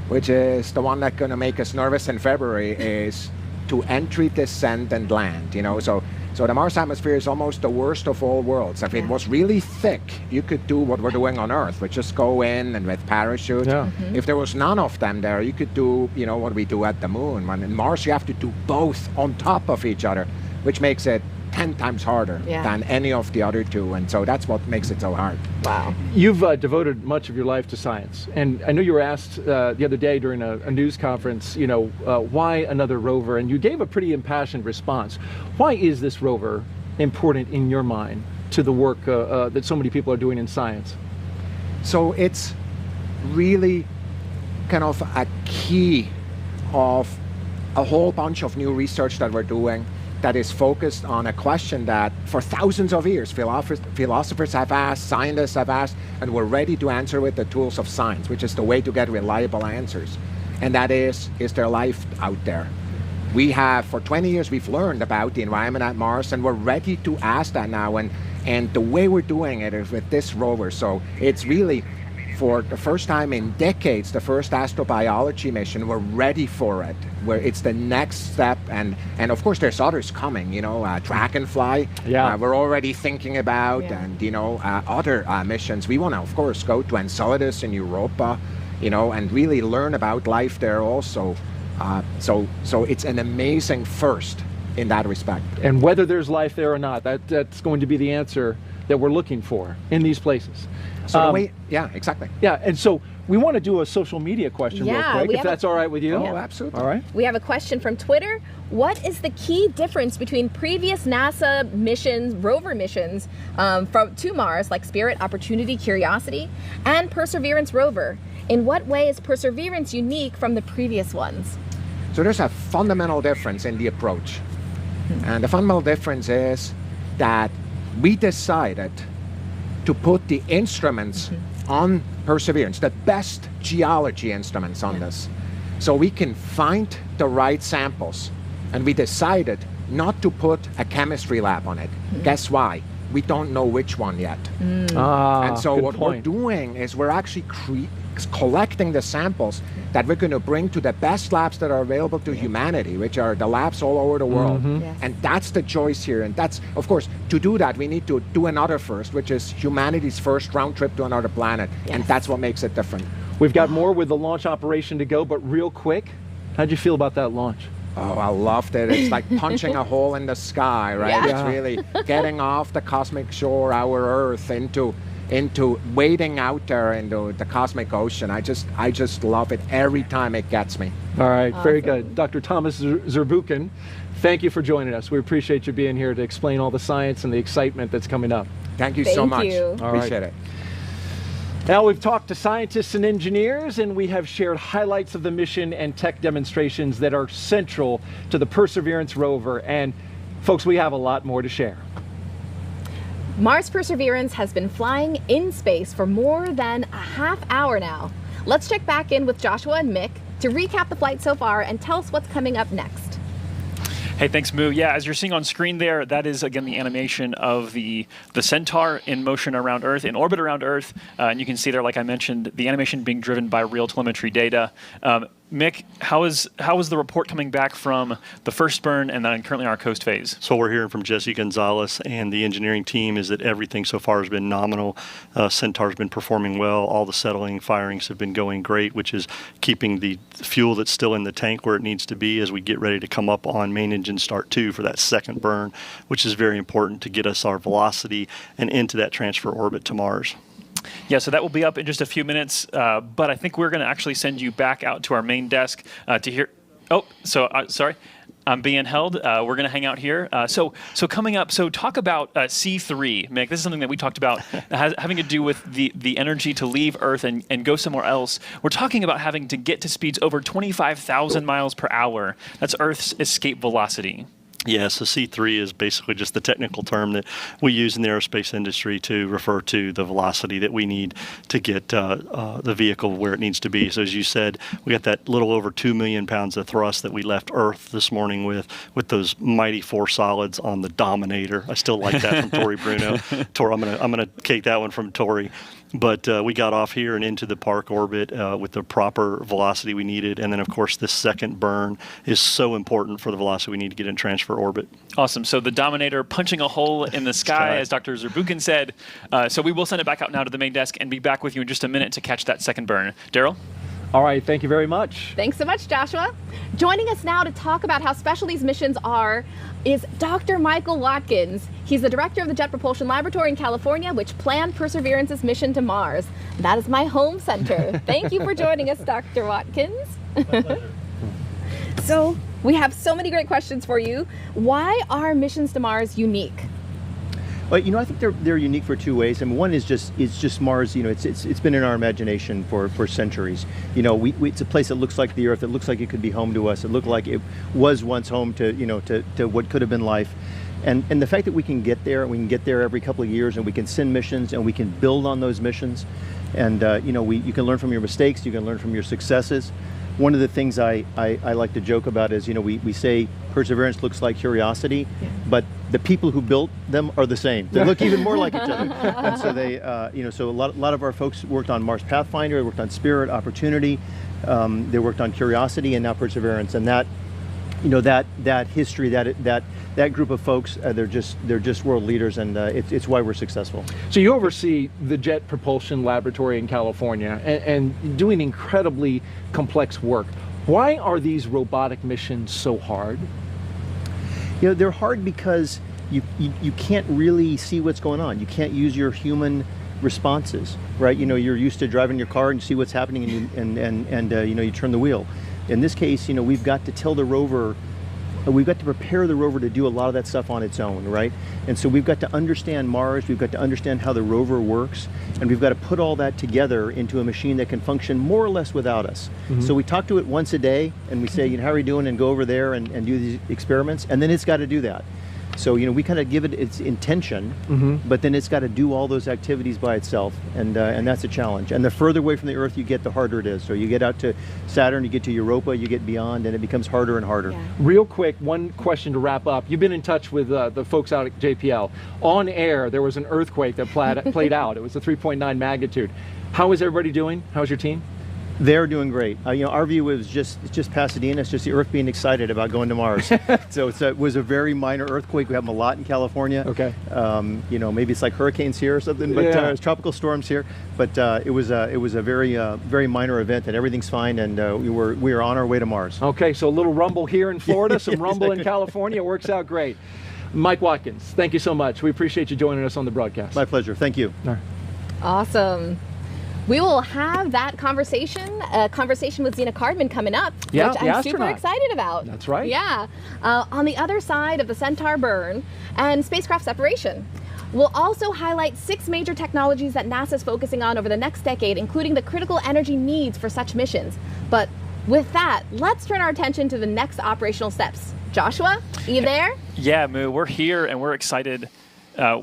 which is the one that's going to make us nervous in February, is to entry, descend, and land. You know, so the Mars atmosphere is almost the worst of all worlds. If it was really thick, you could do what we're doing on Earth, which just go in and with parachute. Yeah. If there was none of them there, you could do, you know, what we do at the moon. When in Mars, you have to do both on top of each other, which makes it 10 times harder than any of the other 2, and so that's what makes it so hard. Wow. You've devoted much of your life to science, and I know you were asked the other day during a news conference, you know, why another rover, and you gave a pretty impassioned response. Why is this rover important in your mind to the work that so many people are doing in science? So it's really kind of a key of a whole bunch of new research that we're doing that is focused on a question that for thousands of years philosophers have asked, scientists have asked, and we're ready to answer with the tools of science, which is the way to get reliable answers. And that is there life out there? We have, for 20 years, we've learned about the environment at Mars, and we're ready to ask that now. And the way we're doing it is with this rover. So it's really for the first time in decades, the first astrobiology mission, we're ready for it, where it's the next step. And of course, there's others coming, Dragonfly, we're already thinking about, and, other missions. We want to, of course, go to Enceladus in Europa, and really learn about life there also. So it's an amazing first in that respect. And whether there's life there or not, that's going to be the answer that we're looking for in these places. So yeah, exactly. Yeah, and so we want to do a social media question real quick, if that's all right with you. Oh, absolutely. All right. We have a question from Twitter. What is the key difference between previous NASA missions, rover missions, to Mars, like Spirit, Opportunity, Curiosity, and Perseverance rover? In what way is Perseverance unique from the previous ones? So there's a fundamental difference in the approach. And the fundamental difference is that we decided to put the instruments on Perseverance, the best geology instruments on this, so we can find the right samples. And we decided not to put a chemistry lab on it. Guess why? We don't know which one yet. And so what we're doing is we're actually collecting the samples that we're going to bring to the best labs that are available to humanity, which are the labs all over the world. And that's the choice here. And that's, of course, to do that, we need to do another first, which is humanity's first round trip to another planet. And that's what makes it different. We've got more with the launch operation to go, but real quick, how'd you feel about that launch? Oh, I loved it. It's like punching a hole in the sky, right? It's really getting off the cosmic shore, our Earth, into wading out there into the cosmic ocean. I just love it every time it gets me. All right, very good. Dr. Thomas Zurbuchen, thank you for joining us. We appreciate you being here to explain all the science and the excitement that's coming up. Thank you so much. Appreciate it. Now we've talked to scientists and engineers, and we have shared highlights of the mission and tech demonstrations that are central to the Perseverance rover. And folks, we have a lot more to share. Mars Perseverance has been flying in space for more than a half hour now. Let's check back in with Joshua and Mick to recap the flight so far and tell us what's coming up next. Hey, thanks, Moo. Yeah, as you're seeing on screen there, that is, again, the animation of the Centaur in motion around Earth, in orbit around Earth. And you can see there, like I mentioned, the animation being driven by real telemetry data. Mick, how is the report coming back from the first burn and then currently our coast phase? So we're hearing from Jesse Gonzalez and the engineering team is that everything so far has been nominal. Centaur's been performing well. All the settling firings have been going great, which is keeping the fuel that's still in the tank where it needs to be as we get ready to come up on main engine start 2 for that second burn, which is very important to get us our velocity and into that transfer orbit to Mars. Yeah, so that will be up in just a few minutes, but I think we're going to actually send you back out to our main desk to hear. Oh, sorry. I'm being held. We're going to hang out here. So coming up, talk about C3, Mick. This is something that we talked about having to do with the energy to leave Earth and go somewhere else. We're talking about having to get to speeds over 25,000 miles per hour. That's Earth's escape velocity. Yeah, so C3 is basically just the technical term that we use in the aerospace industry to refer to the velocity that we need to get the vehicle where it needs to be. So as you said, we got that little over 2 million pounds of thrust that we left Earth this morning with those mighty 4 solids on the Dominator. I still like that from Tori Bruno. Tori, I'm gonna take that one from Tori. But we got off here and into the park orbit with the proper velocity we needed. And then, of course, this second burn is so important for the velocity we need to get in transfer orbit. Awesome. So the Dominator punching a hole in the sky, as Dr. Zurbuchen said. So we will send it back out now to the main desk and be back with you in just a minute to catch that second burn. Daryl? All right, thank you very much. Thanks so much, Joshua. Joining us now to talk about how special these missions are is Dr. Michael Watkins. He's the director of the Jet Propulsion Laboratory in California, which planned Perseverance's mission to Mars. That is my home center. Thank you for joining us, Dr. Watkins. My pleasure. So we have so many great questions for you. Why are missions to Mars unique? Well, I think they're unique for 2 ways. I mean, one is just Mars. It's been in our imagination for centuries. It's a place that looks like the Earth. It looks like it could be home to us. It looked like it was once home to to what could have been life. And the fact that we can get there, and we can get there every couple of years, and we can send missions, and we can build on those missions, and you can learn from your mistakes. You can learn from your successes. One of the things I like to joke about is we say Perseverance looks like Curiosity, but the people who built them are the same. They look even more like each other. And so they, so a lot of our folks worked on Mars Pathfinder, they worked on Spirit, Opportunity, they worked on Curiosity, and now Perseverance. And that, that history, that group of folks, they're just world leaders, and it's why we're successful. So you oversee the Jet Propulsion Laboratory in California and doing incredibly complex work. Why are these robotic missions so hard? They're hard because you can't really see what's going on. You can't use your human responses, right? You're used to driving your car and you see what's happening, and you turn the wheel. In this case, we've got to tell the rover, we've got to prepare the rover to do a lot of that stuff on its own, right? And so we've got to understand Mars, we've got to understand how the rover works, and we've got to put all that together into a machine that can function more or less without us. Mm-hmm. So we talk to it once a day, and we say, how are you doing, and go over there and do these experiments, and then it's got to do that. So, we kind of give it its intention, but then it's got to do all those activities by itself, and that's a challenge. And the further away from the Earth you get, the harder it is. So you get out to Saturn, you get to Europa, you get beyond, and it becomes harder and harder. Yeah. Real quick, one question to wrap up. You've been in touch with the folks out at JPL. On air, there was an earthquake that played out. It was a 3.9 magnitude. How is everybody doing? How's your team? They're doing great. Our view is just Pasadena. It's just the Earth being excited about going to Mars. So it was a very minor earthquake. We have them a lot in California. Okay. Maybe it's like hurricanes here or something, but it's tropical storms here. But it was a very minor event, and everything's fine. And we are on our way to Mars. Okay. So a little rumble here in Florida, some rumble in California. It works out great. Mike Watkins, thank you so much. We appreciate you joining us on the broadcast. My pleasure. Thank you. All right. Awesome. We will have that conversation, a conversation with Zena Cardman coming up, which I'm super excited about. That's right. Yeah. On the other side of the Centaur burn and spacecraft separation. We'll also highlight 6 major technologies that NASA's focusing on over the next decade, including the critical energy needs for such missions. But with that, let's turn our attention to the next operational steps. Joshua, are you there? Yeah, Moo, we're here and we're excited.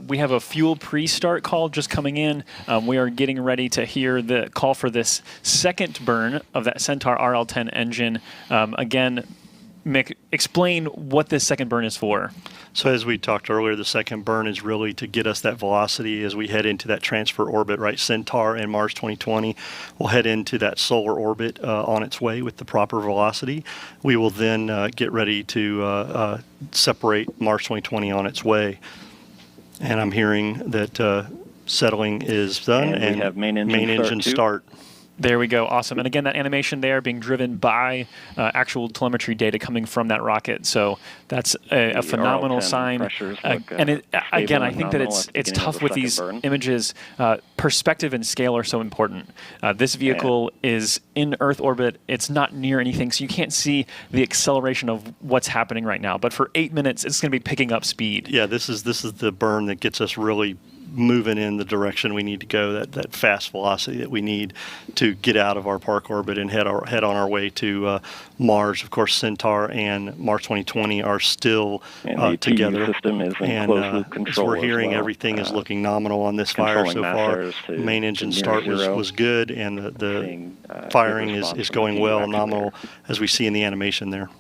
We have a fuel pre-start call just coming in. We are getting ready to hear the call for this second burn of that Centaur RL-10 engine. Again, Mick, explain what this second burn is for. So as we talked earlier, the second burn is really to get us that velocity as we head into that transfer orbit, right? Centaur and Mars 2020 will head into that solar orbit on its way with the proper velocity. We will then get ready to separate Mars 2020 on its way. And I'm hearing that settling is done, and we have main engine start. There we go. Awesome. And again, that animation there being driven by actual telemetry data coming from that rocket. So that's a phenomenal sign. And again, I think that it's tough with these images. Perspective and scale are so important. This vehicle is in Earth orbit. It's not near anything, so you can't see the acceleration of what's happening right now. But for 8 minutes, it's going to be picking up speed. Yeah, this is the burn that gets us really moving in the direction we need to go, that fast velocity that we need to get out of our park orbit and head on our way to Mars. Of course, Centaur and Mars 2020 are still together. System is in and closed loop control as we're hearing, everything is looking nominal on this fire so far. Main engine start was good, and the firing is going well, nominal, as we see in the animation there.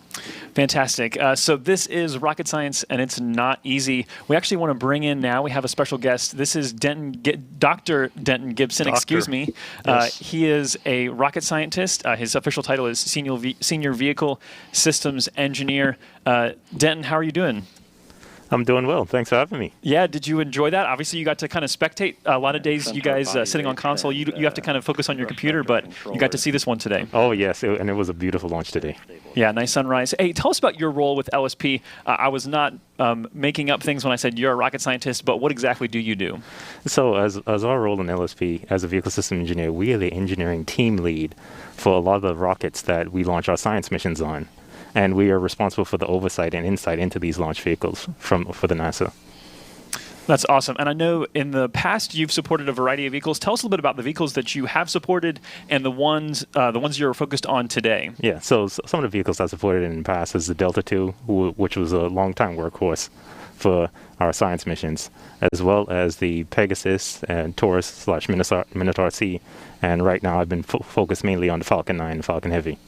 Fantastic. So this is rocket science, and it's not easy. We actually want to bring in now, we have a special guest. This is Dr. Denton Gibson, excuse me. Yes. He is a rocket scientist. His official title is Senior Vehicle Systems Engineer. Denton, how are you doing? I'm doing well. Thanks for having me. Yeah, did you enjoy that? Obviously, you got to kind of spectate. A lot of days, you guys sitting on console, you have to kind of focus on your computer, but you got to see this one today. Oh, yes, and it was a beautiful launch today. Yeah, nice sunrise. Hey, tell us about your role with LSP. I was not making up things when I said you're a rocket scientist, but what exactly do you do? So as our role in LSP, as a vehicle system engineer, we are the engineering team lead for a lot of the rockets that we launch our science missions on. And we are responsible for the oversight and insight into these launch vehicles for the NASA. That's awesome. And I know in the past you've supported a variety of vehicles. Tell us a little bit about the vehicles that you have supported and the ones you're focused on today. Yeah, so some of the vehicles I supported in the past is the Delta II, which was a long-time workhorse for our science missions, as well as the Pegasus and Taurus/Minotaur C. And right now I've been focused mainly on the Falcon 9 and Falcon Heavy.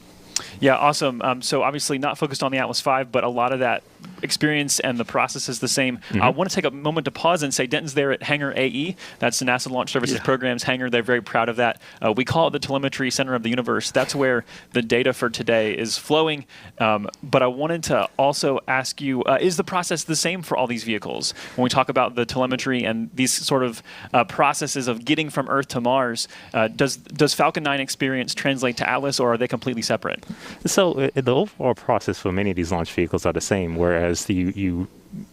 Yeah, awesome. So obviously not focused on the Atlas V, but a lot of that experience and the process is the same. I want to take a moment to pause and say Denton's there at Hangar AE. That's the NASA Launch Services Program's hangar. They're very proud of that. We call it the telemetry center of the universe. That's where the data for today is flowing. But I wanted to also ask you, is the process the same for all these vehicles? When we talk about the telemetry and these sort of processes of getting from Earth to Mars, does Falcon 9 experience translate to Atlas, or are they completely separate? So the overall process for many of these launch vehicles are the same, whereas you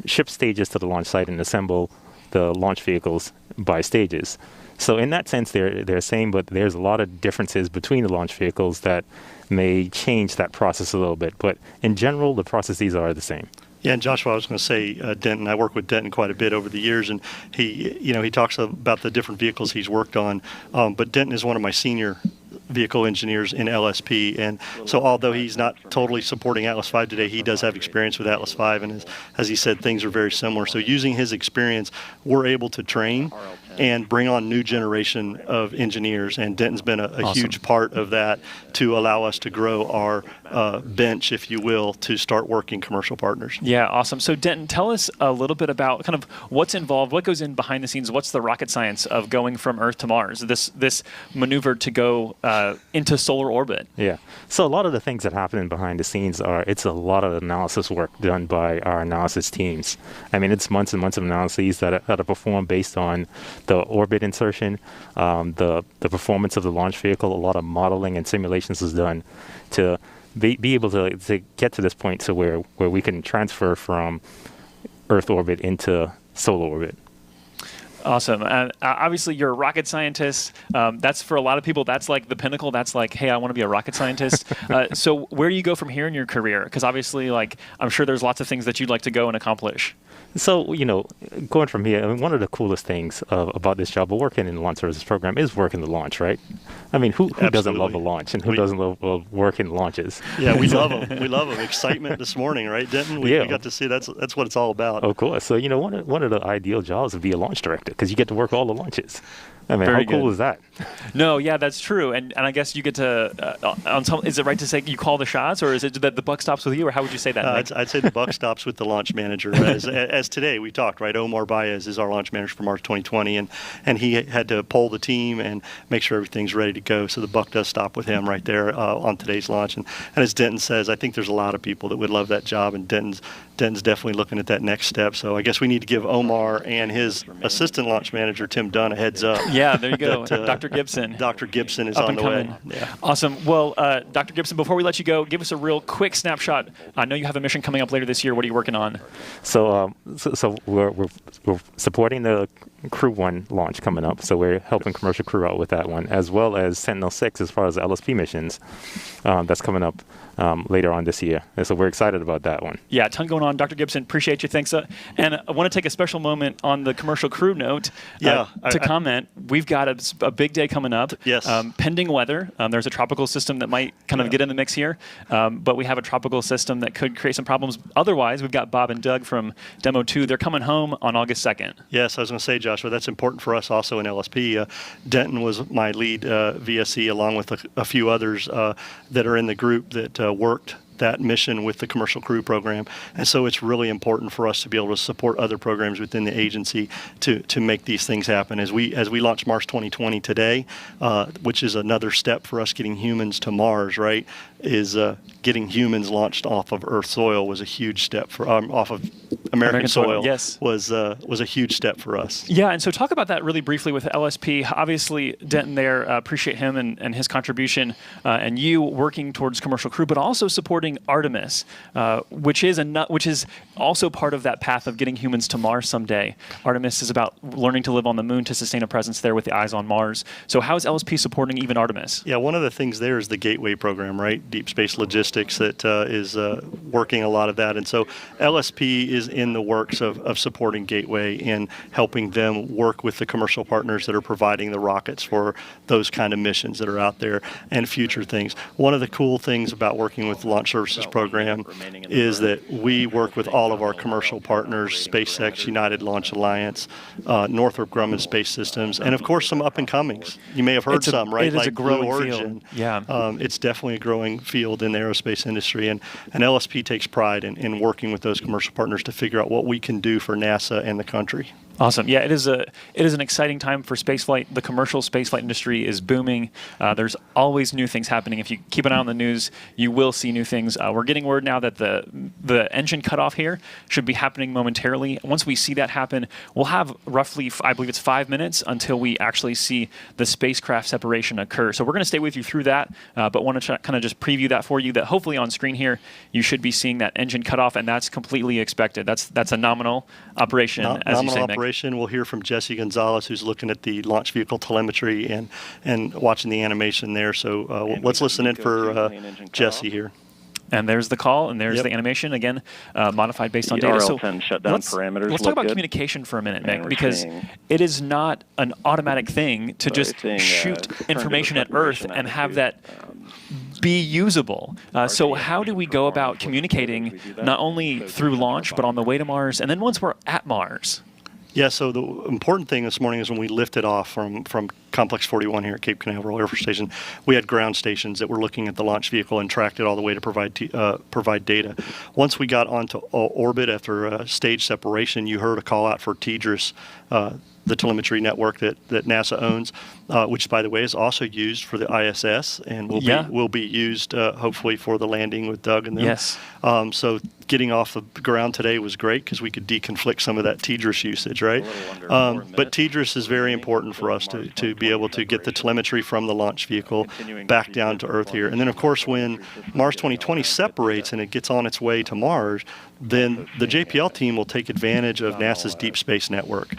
ship stages to the launch site and assemble the launch vehicles by stages. So in that sense, they're the same, but there's a lot of differences between the launch vehicles that may change that process a little bit. But in general, the processes are the same. Yeah, and Joshua, I was going to say, Denton, I work with Denton quite a bit over the years, and he talks about the different vehicles he's worked on. But Denton is one of my senior vehicle engineers in LSP, and so although he's not totally supporting Atlas V today, he does have experience with Atlas V, and as he said, things are very similar. So using his experience, we're able to train and bring on new generation of engineers, and Denton's been a huge part of that to allow us to grow our bench, if you will, to start working commercial partners. Yeah, awesome. So Denton, tell us a little bit about kind of what's involved, what goes in behind the scenes, what's the rocket science of going from Earth to Mars, this maneuver to go into solar orbit. Yeah. So a lot of the things that happen behind the scenes it's a lot of analysis work done by our analysis teams. I mean, it's months and months of analyses that are performed based on the orbit insertion, the performance of the launch vehicle. A lot of modeling and simulations is done to be able to get to this point to where we can transfer from Earth orbit into solar orbit. Awesome. Obviously, you're a rocket scientist. That's for a lot of people, that's like the pinnacle. That's like, hey, I want to be a rocket scientist. So where do you go from here in your career? Because obviously, I'm sure there's lots of things that you'd like to go and accomplish. So, going from here, I mean, one of the coolest things about this job of working in the launch services program is working the launch, right? I mean, who doesn't love a launch, and who doesn't love working launches? Yeah, we love them. We love them. Excitement this morning, right, Denton? We got to see that's what it's all about. Of course. So, one of the ideal jobs would be a launch director, because you get to work all the launches. I mean, Very how cool good. is that? No, yeah, that's true. And I guess you get to, is it right to say you call the shots, or is it that the buck stops with you, or how would you say that? I'd say the buck stops with the launch manager. As today we talked, right? Omar Baez is our launch manager for Mars 2020, and he had to poll the team and make sure everything's ready to go. So the buck does stop with him right there on today's launch. And as Denton says, I think there's a lot of people that would love that job, and Denton's definitely looking at that next step. So I guess we need to give Omar and his assistant launch manager, Tim Dunn, a heads up. Yeah, there you go. Dr. Gibson. Dr. Gibson is Up on and the coming. way. Yeah. Awesome. Well, Dr. Gibson, before we let you go, give us a real quick snapshot. I know you have a mission coming up later this year. What are you working on? So we're supporting the Crew 1 launch coming up. So we're helping commercial crew out with that one, as well as Sentinel-6 as far as the LSP missions. That's coming up later on this year. And so we're excited about that one. Yeah, a ton going on. Dr. Gibson, appreciate you. Thanks. And I want to take a special moment on the commercial crew note to comment. We've got a big day coming up. Yes. Pending weather. There's a tropical system that might kind of get in the mix here. But we have a tropical system that could create some problems. Otherwise, we've got Bob and Doug from Demo 2. They're coming home on August 2nd. Yes, I was going to say, Joshua, that's important for us also in LSP. Denton was my lead VSE, along with a few others that are in the group that worked that mission with the commercial crew program. And so it's really important for us to be able to support other programs within the agency to make these things happen. As we launch Mars 2020 today, which is another step for us getting humans to Mars, right, is getting humans launched off of Earth soil was a huge step for off of American soil. Yes. was a huge step for us. Yeah, and so talk about that really briefly with LSP. Obviously, Denton there, appreciate him and his contribution, and you working towards commercial crew, but also supporting Artemis, which is also part of that path of getting humans to Mars someday. Artemis is about learning to live on the moon to sustain a presence there with the eyes on Mars. So how is LSP supporting even Artemis? Yeah, one of the things there is the Gateway program, right? Deep Space Logistics that is working a lot of that. And so LSP is in the works of supporting Gateway and helping them work with the commercial partners that are providing the rockets for those kind of missions that are out there and future things. One of the cool things about working with launch Services Program is that we work with all of our commercial partners, SpaceX, United Launch Alliance, Northrop Grumman Space Systems, and of course some up-and-comings. You may have heard some, right? It is like a growing Blue Origin. field. Yeah. It's definitely a growing field in the aerospace industry, and LSP takes pride in working with those commercial partners to figure out what we can do for NASA and the country. Awesome. Yeah, it is an exciting time for spaceflight. The commercial spaceflight industry is booming. There's always new things happening. If you keep an eye on the news, you will see new things. We're getting word now that the engine cutoff here should be happening momentarily. Once we see that happen, we'll have roughly, I believe it's 5 minutes until we actually see the spacecraft separation occur. So we're going to stay with you through that, but want to kind of just preview that for you, that hopefully on screen here, you should be seeing that engine cutoff, and that's completely expected. That's a nominal operation, as you say, Nick. We'll hear from Jesse Gonzalez, who's looking at the launch vehicle telemetry and watching the animation there. So let's listen in for Jesse here. And there's the call, and there's the animation, again, modified based on data. So shutdown parameters let's talk about communication for a minute, Nick, because it is not an automatic thing to just shoot information at Earth and have that be usable. So how do we go about communicating not only through launch, but on the way to Mars, and then once we're at Mars? Yeah, so the important thing this morning is when we lifted off from Complex 41 here at Cape Canaveral Air Force Station, we had ground stations that were looking at the launch vehicle and tracked it all the way to provide data. Once we got onto orbit after stage separation, you heard a call out for TDRS, the telemetry network that NASA owns, which, by the way, is also used for the ISS and will be used hopefully for the landing with Doug and them. Yes. So getting off the ground today was great because we could deconflict some of that TDRS usage, right? But TDRS is very important for us to be able to get the telemetry from the launch vehicle back down to Earth here. And then, of course, when Mars 2020 separates and it gets on its way to Mars, then the JPL team will take advantage of NASA's Deep Space Network,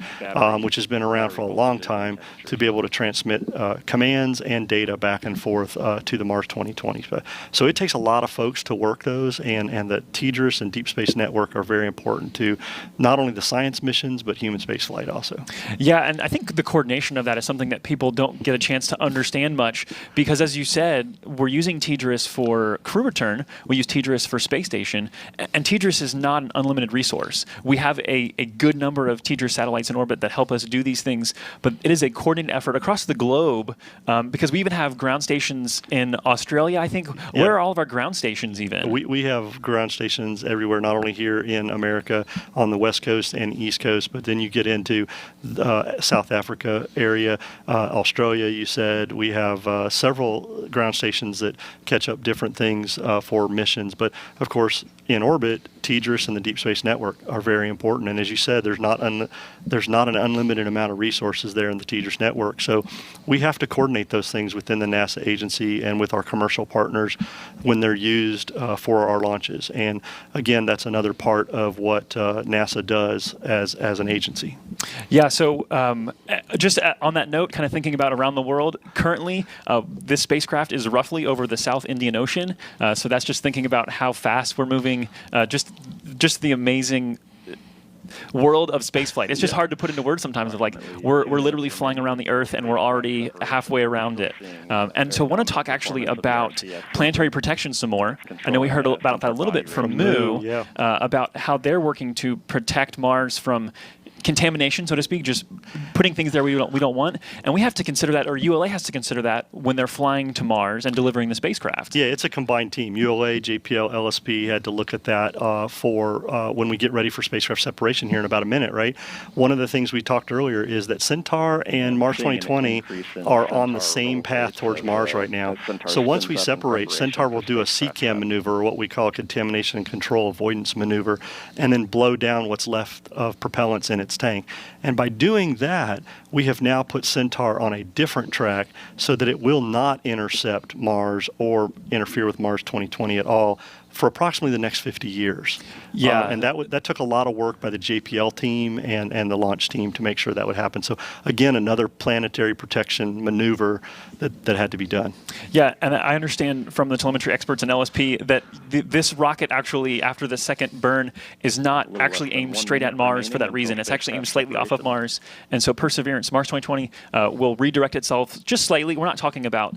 which has been around for a long time, to be able to transmit commands and data back and forth to the Mars 2020. So it takes a lot of folks to work those, and the TDRS and Deep Space Network are very important to not only the science missions, but human space flight also. Yeah, and I think the coordination of that is something that people don't get a chance to understand much, because as you said, we're using TDRS for crew return, we use TDRS for space station, and TDRS is not an unlimited resource. We have a good number of TDRS satellites in orbit that help us do these things, but it is a coordinated effort across the globe, because we even have ground stations in Australia, I think. Yeah. Where are all of our ground stations even? We have ground stations everywhere, not only here in America on the West Coast and East Coast, but then you get into South Africa area, Australia, you said. We have several ground stations that catch up different things for missions. But, of course, in orbit, TDRS and the Deep Space Network are very important. And as you said, there's not an unlimited amount of resources there in the TDRS network. So we have to coordinate those things within the NASA agency and with our commercial partners when they're used for our launches. And again, that's another part of what NASA does as an agency. Yeah, so just on that note, kind of thinking about around the world, currently this spacecraft is roughly over the South Indian Ocean. So that's just thinking about how fast we're moving, just the amazing world of spaceflight. It's just hard to put into words sometimes of like, we're literally flying around the Earth and we're already halfway around it. And so I want to talk actually about planetary protection some more. I know we heard about that a little bit from Moo, about how they're working to protect Mars from contamination, so to speak, just putting things there we don't want. And we have to consider that, or ULA has to consider that when they're flying to Mars and delivering the spacecraft. Yeah, it's a combined team. ULA, JPL, LSP had to look at that for when we get ready for spacecraft separation here in about a minute, right? One of the things we talked earlier is that Centaur and Mars 2020 are on the same path towards Mars right now. So once we separate, Centaur will do a CCAM maneuver, or what we call a contamination and control avoidance maneuver, and then blow down what's left of propellants in its tank. And by doing that, we have now put Centaur on a different track so that it will not intercept Mars or interfere with Mars 2020 at all for approximately the next 50 years. Yeah. And that took a lot of work by the JPL team and the launch team to make sure that would happen. So again, another planetary protection maneuver that had to be done. Yeah, and I understand from the telemetry experts in LSP that this rocket actually, after the second burn, is not actually aimed straight at Mars for that reason. It's actually aimed slightly off of Mars. And so Perseverance, Mars 2020, will redirect itself just slightly. We're not talking about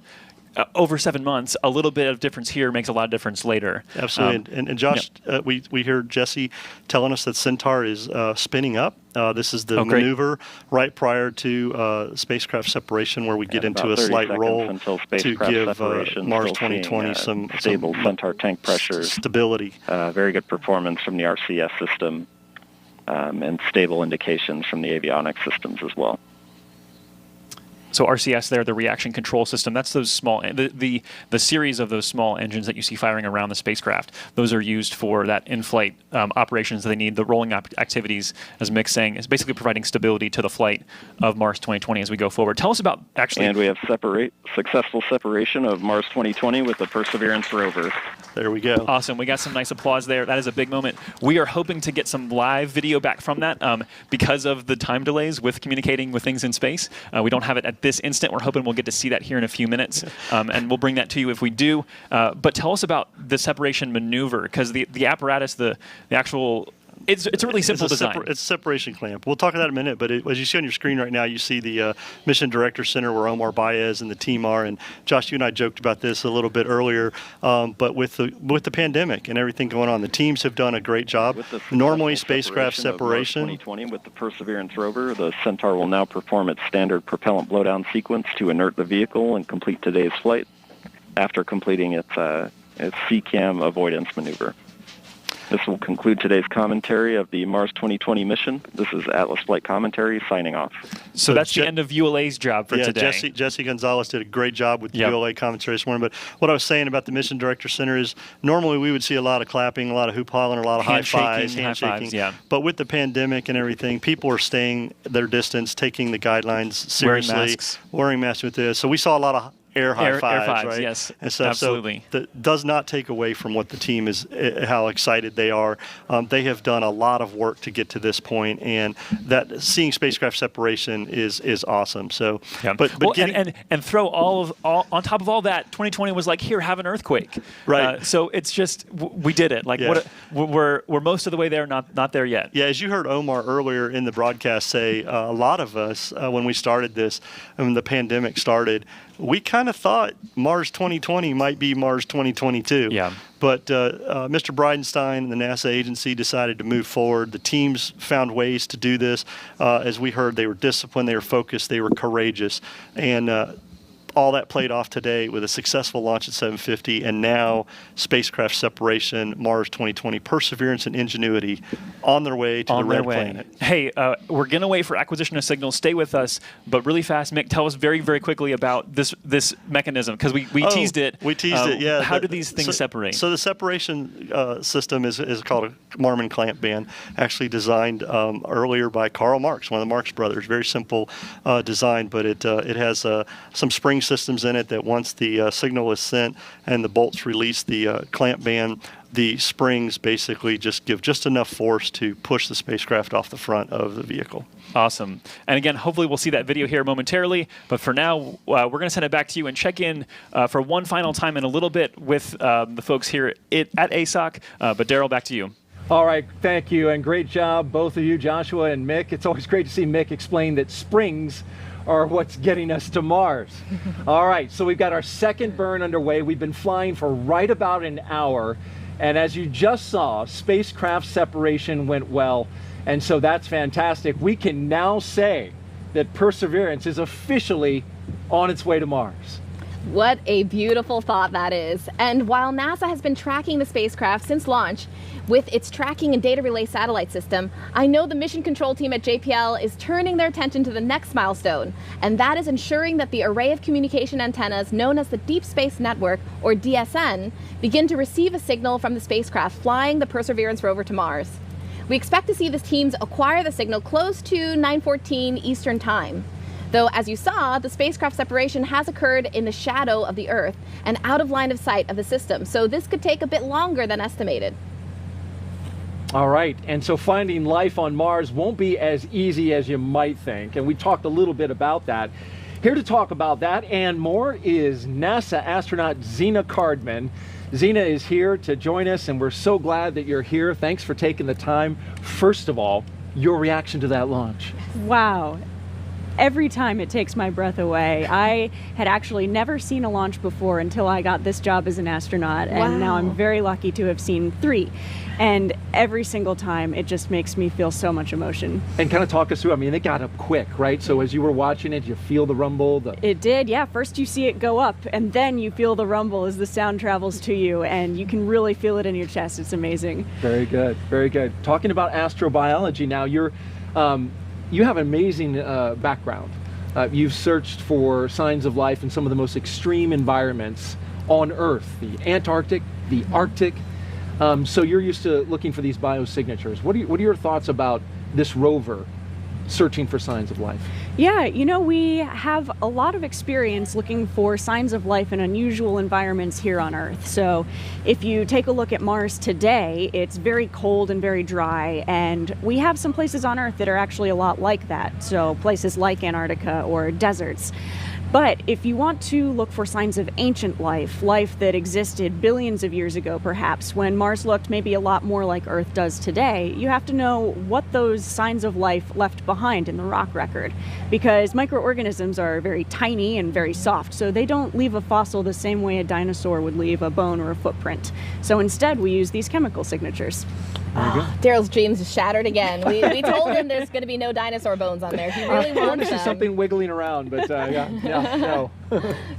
over 7 months, a little bit of difference here makes a lot of difference later. Absolutely. And Josh, we heard Jesse telling us that Centaur is spinning up. This is the maneuver right prior to spacecraft separation, where we get into a slight roll to give Mars 2020 some stable Centaur tank pressure, stability. Very good performance from the RCS system, and stable indications from the avionics systems as well. So RCS there, the reaction control system, that's those small, the series of those small engines that you see firing around the spacecraft. Those are used for that in-flight operations that they need. The rolling activities, as Mick's saying, is basically providing stability to the flight of Mars 2020 as we go forward. Tell us about actually... And we have successful separation of Mars 2020 with the Perseverance rover. There we go. Awesome. We got some nice applause there. That is a big moment. We are hoping to get some live video back from that because of the time delays with communicating with things in space. We don't have it at this instant. We're hoping we'll get to see that here in a few minutes, and we'll bring that to you if we do. But tell us about the separation maneuver, because the apparatus, the actual... It's a really simple design. It's a separation clamp. We'll talk about that in a minute, but as you see on your screen right now, you see the Mission Director Center where Omar Baez and the team are. And Josh, you and I joked about this a little bit earlier, but with the pandemic and everything going on, the teams have done a great job. Normally, spacecraft separation. 2020 with the Perseverance rover, the Centaur will now perform its standard propellant blowdown sequence to inert the vehicle and complete today's flight after completing its CCAM avoidance maneuver. This will conclude today's commentary of the Mars 2020 mission. This is Atlas Flight Commentary signing off. So that's the end of ULA's job for today. Jesse Gonzalez did a great job with the ULA commentary this morning. But what I was saying about the Mission Director Center is normally we would see a lot of clapping, a lot of hoop hollering, a lot of handshaking. Yeah. But with the pandemic and everything, people are staying their distance, taking the guidelines seriously, wearing masks with this. So we saw a lot of air high fives, right? Yes, and stuff. absolutely. So that does not take away from what the team is, how excited they are. They have done a lot of work to get to this point, and that seeing spacecraft separation is awesome. So, but and throw all on top of all that, 2020 was like, here, have an earthquake, right? So it's just we did it. Like we're most of the way there, not there yet. Yeah, as you heard Omar earlier in the broadcast say, a lot of us when we started this, when the pandemic started, we kind of thought Mars 2020 might be Mars 2022. Yeah. But Mr. Bridenstine and the NASA agency decided to move forward. The teams found ways to do this. As we heard, they were disciplined, they were focused, they were courageous. And all that played off today with a successful launch at 750, and now spacecraft separation, Mars 2020, Perseverance and Ingenuity on their way to the red planet. Hey, we're going to wait for acquisition of signals. Stay with us, but really fast, Mick, tell us very, very quickly about this mechanism, because we teased it. We teased it, yeah. How do these things separate? So the separation system is called a Marmon clamp band, actually designed earlier by Karl Marx, one of the Marx brothers. Very simple design, but it has some spring systems in it that once the signal is sent and the bolts release the clamp band, the springs basically just give just enough force to push the spacecraft off the front of the vehicle. Awesome. And again, hopefully we'll see that video here momentarily. But for now, we're going to send it back to you and check in for one final time in a little bit with the folks here at ASOC. But Daryl, back to you. All right, thank you, and great job, both of you, Joshua and Mick. It's always great to see Mick explain that springs are what's getting us to Mars. All right, so we've got our second burn underway. We've been flying for right about an hour, and as you just saw, spacecraft separation went well, and so that's fantastic. We can now say that Perseverance is officially on its way to Mars. What a beautiful thought that is. And while NASA has been tracking the spacecraft since launch with its tracking and data relay satellite system, I know the mission control team at JPL is turning their attention to the next milestone, and that is ensuring that the array of communication antennas known as the Deep Space Network, or DSN, begin to receive a signal from the spacecraft flying the Perseverance rover to Mars. We expect to see the teams acquire the signal close to 9:14 Eastern Time. Though, as you saw, the spacecraft separation has occurred in the shadow of the Earth and out of line of sight of the system, so this could take a bit longer than estimated. All right, and so finding life on Mars won't be as easy as you might think, and we talked a little bit about that. Here to talk about that and more is NASA astronaut Zena Cardman. Zena is here to join us, and we're so glad that you're here. Thanks for taking the time. First of all, your reaction to that launch. Wow. every time it takes my breath away. I had actually never seen a launch before until I got this job as an astronaut, and now I'm very lucky to have seen 3. And every single time, it just makes me feel so much emotion. And kind of talk us through, I mean, it got up quick, right? So as you were watching it, you feel the rumble? It did, yeah. First you see it go up, and then you feel the rumble as the sound travels to you, and you can really feel it in your chest. It's amazing. Very good, very good. Talking about astrobiology now, you have an amazing background. You've searched for signs of life in some of the most extreme environments on Earth, the Antarctic, the Arctic. So you're used to looking for these biosignatures. What are your thoughts about this rover searching for signs of life? Yeah, you know, we have a lot of experience looking for signs of life in unusual environments here on Earth. So if you take a look at Mars today, it's very cold and very dry, and we have some places on Earth that are actually a lot like that. So places like Antarctica or deserts. But if you want to look for signs of ancient life, life that existed billions of years ago perhaps, when Mars looked maybe a lot more like Earth does today, you have to know what those signs of life left behind in the rock record. Because microorganisms are very tiny and very soft, so they don't leave a fossil the same way a dinosaur would leave a bone or a footprint. So instead we use these chemical signatures. Daryl's dreams shattered again. We told him there's going to be no dinosaur bones on there. He really wants to see something wiggling around, but no.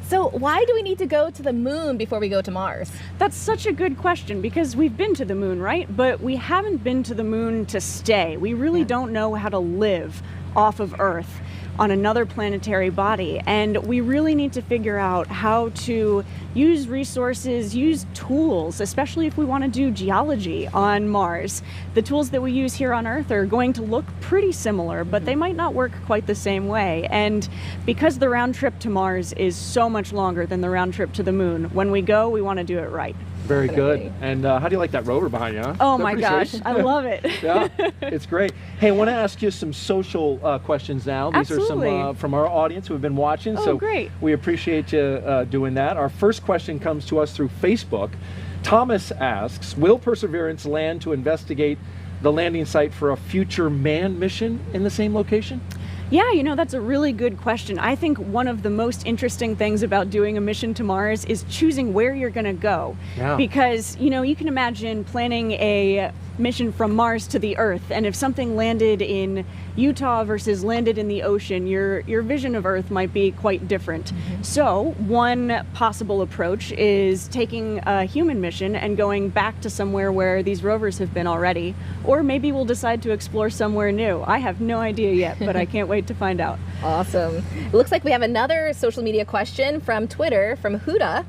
So why do we need to go to the moon before we go to Mars? That's such a good question, because we've been to the moon, right? But we haven't been to the moon to stay. We really don't know how to live off of Earth on another planetary body, and we really need to figure out how to use resources, use tools, especially if we want to do geology on Mars. The tools that we use here on Earth are going to look pretty similar, but they might not work quite the same way. And because the round trip to Mars is so much longer than the round trip to the moon, when we go, we want to do it right. Very good. And how do you like that rover behind you, huh? Oh my gosh, I love it. Yeah, it's great. Hey, I want to ask you some social questions now. These Absolutely. are some from our audience who have been watching. Oh, so great. We appreciate you doing that. Our first question comes to us through Facebook. Thomas asks, will Perseverance land to investigate the landing site for a future manned mission in the same location? Yeah, you know, that's a really good question. I think one of the most interesting things about doing a mission to Mars is choosing where you're going to go. Yeah. Because, you know, you can imagine planning a mission from Mars to the Earth, and if something landed in Utah versus landed in the ocean, your vision of Earth might be quite different. So one possible approach is taking a human mission and going back to somewhere where these rovers have been already, or maybe we'll decide to explore somewhere new. I have no idea yet, but I can't wait to find out. Awesome. It looks like we have another social media question from Twitter from Huda.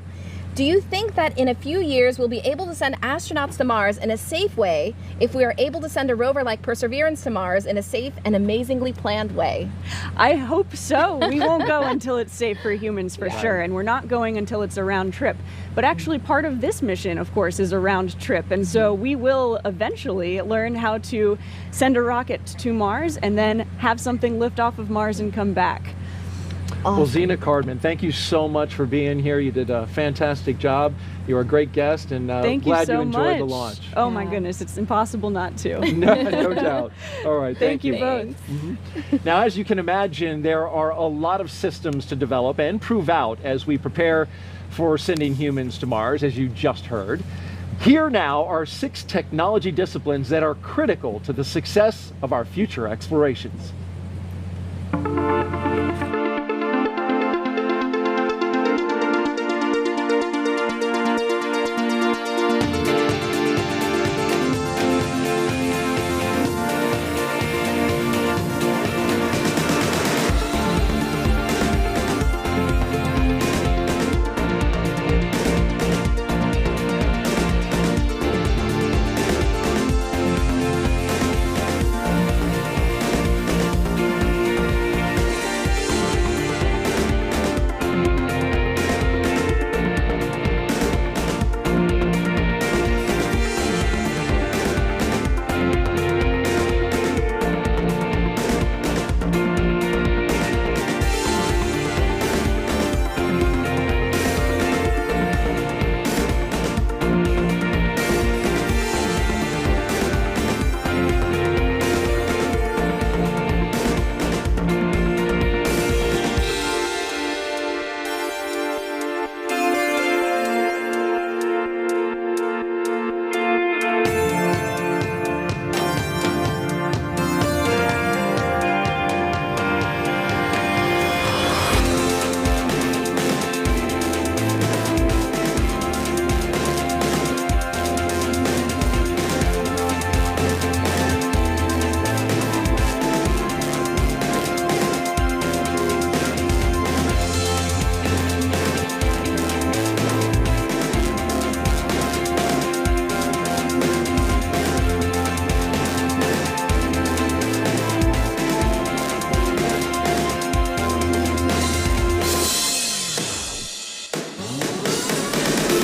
Do you think that in a few years we'll be able to send astronauts to Mars in a safe way if we are able to send a rover like Perseverance to Mars in a safe and amazingly planned way? I hope so. We won't go until it's safe for humans for sure, and we're not going until it's a round trip. But actually part of this mission, of course, is a round trip, and so we will eventually learn how to send a rocket to Mars and then have something lift off of Mars and come back. Awesome. Well, Zena Cardman, thank you so much for being here. You did a fantastic job. You were a great guest, and glad you enjoyed the launch. Oh my goodness, it's impossible not to. No doubt. All right, thank you both. Now, as you can imagine, there are a lot of systems to develop and prove out as we prepare for sending humans to Mars, as you just heard. Here now are 6 technology disciplines that are critical to the success of our future explorations.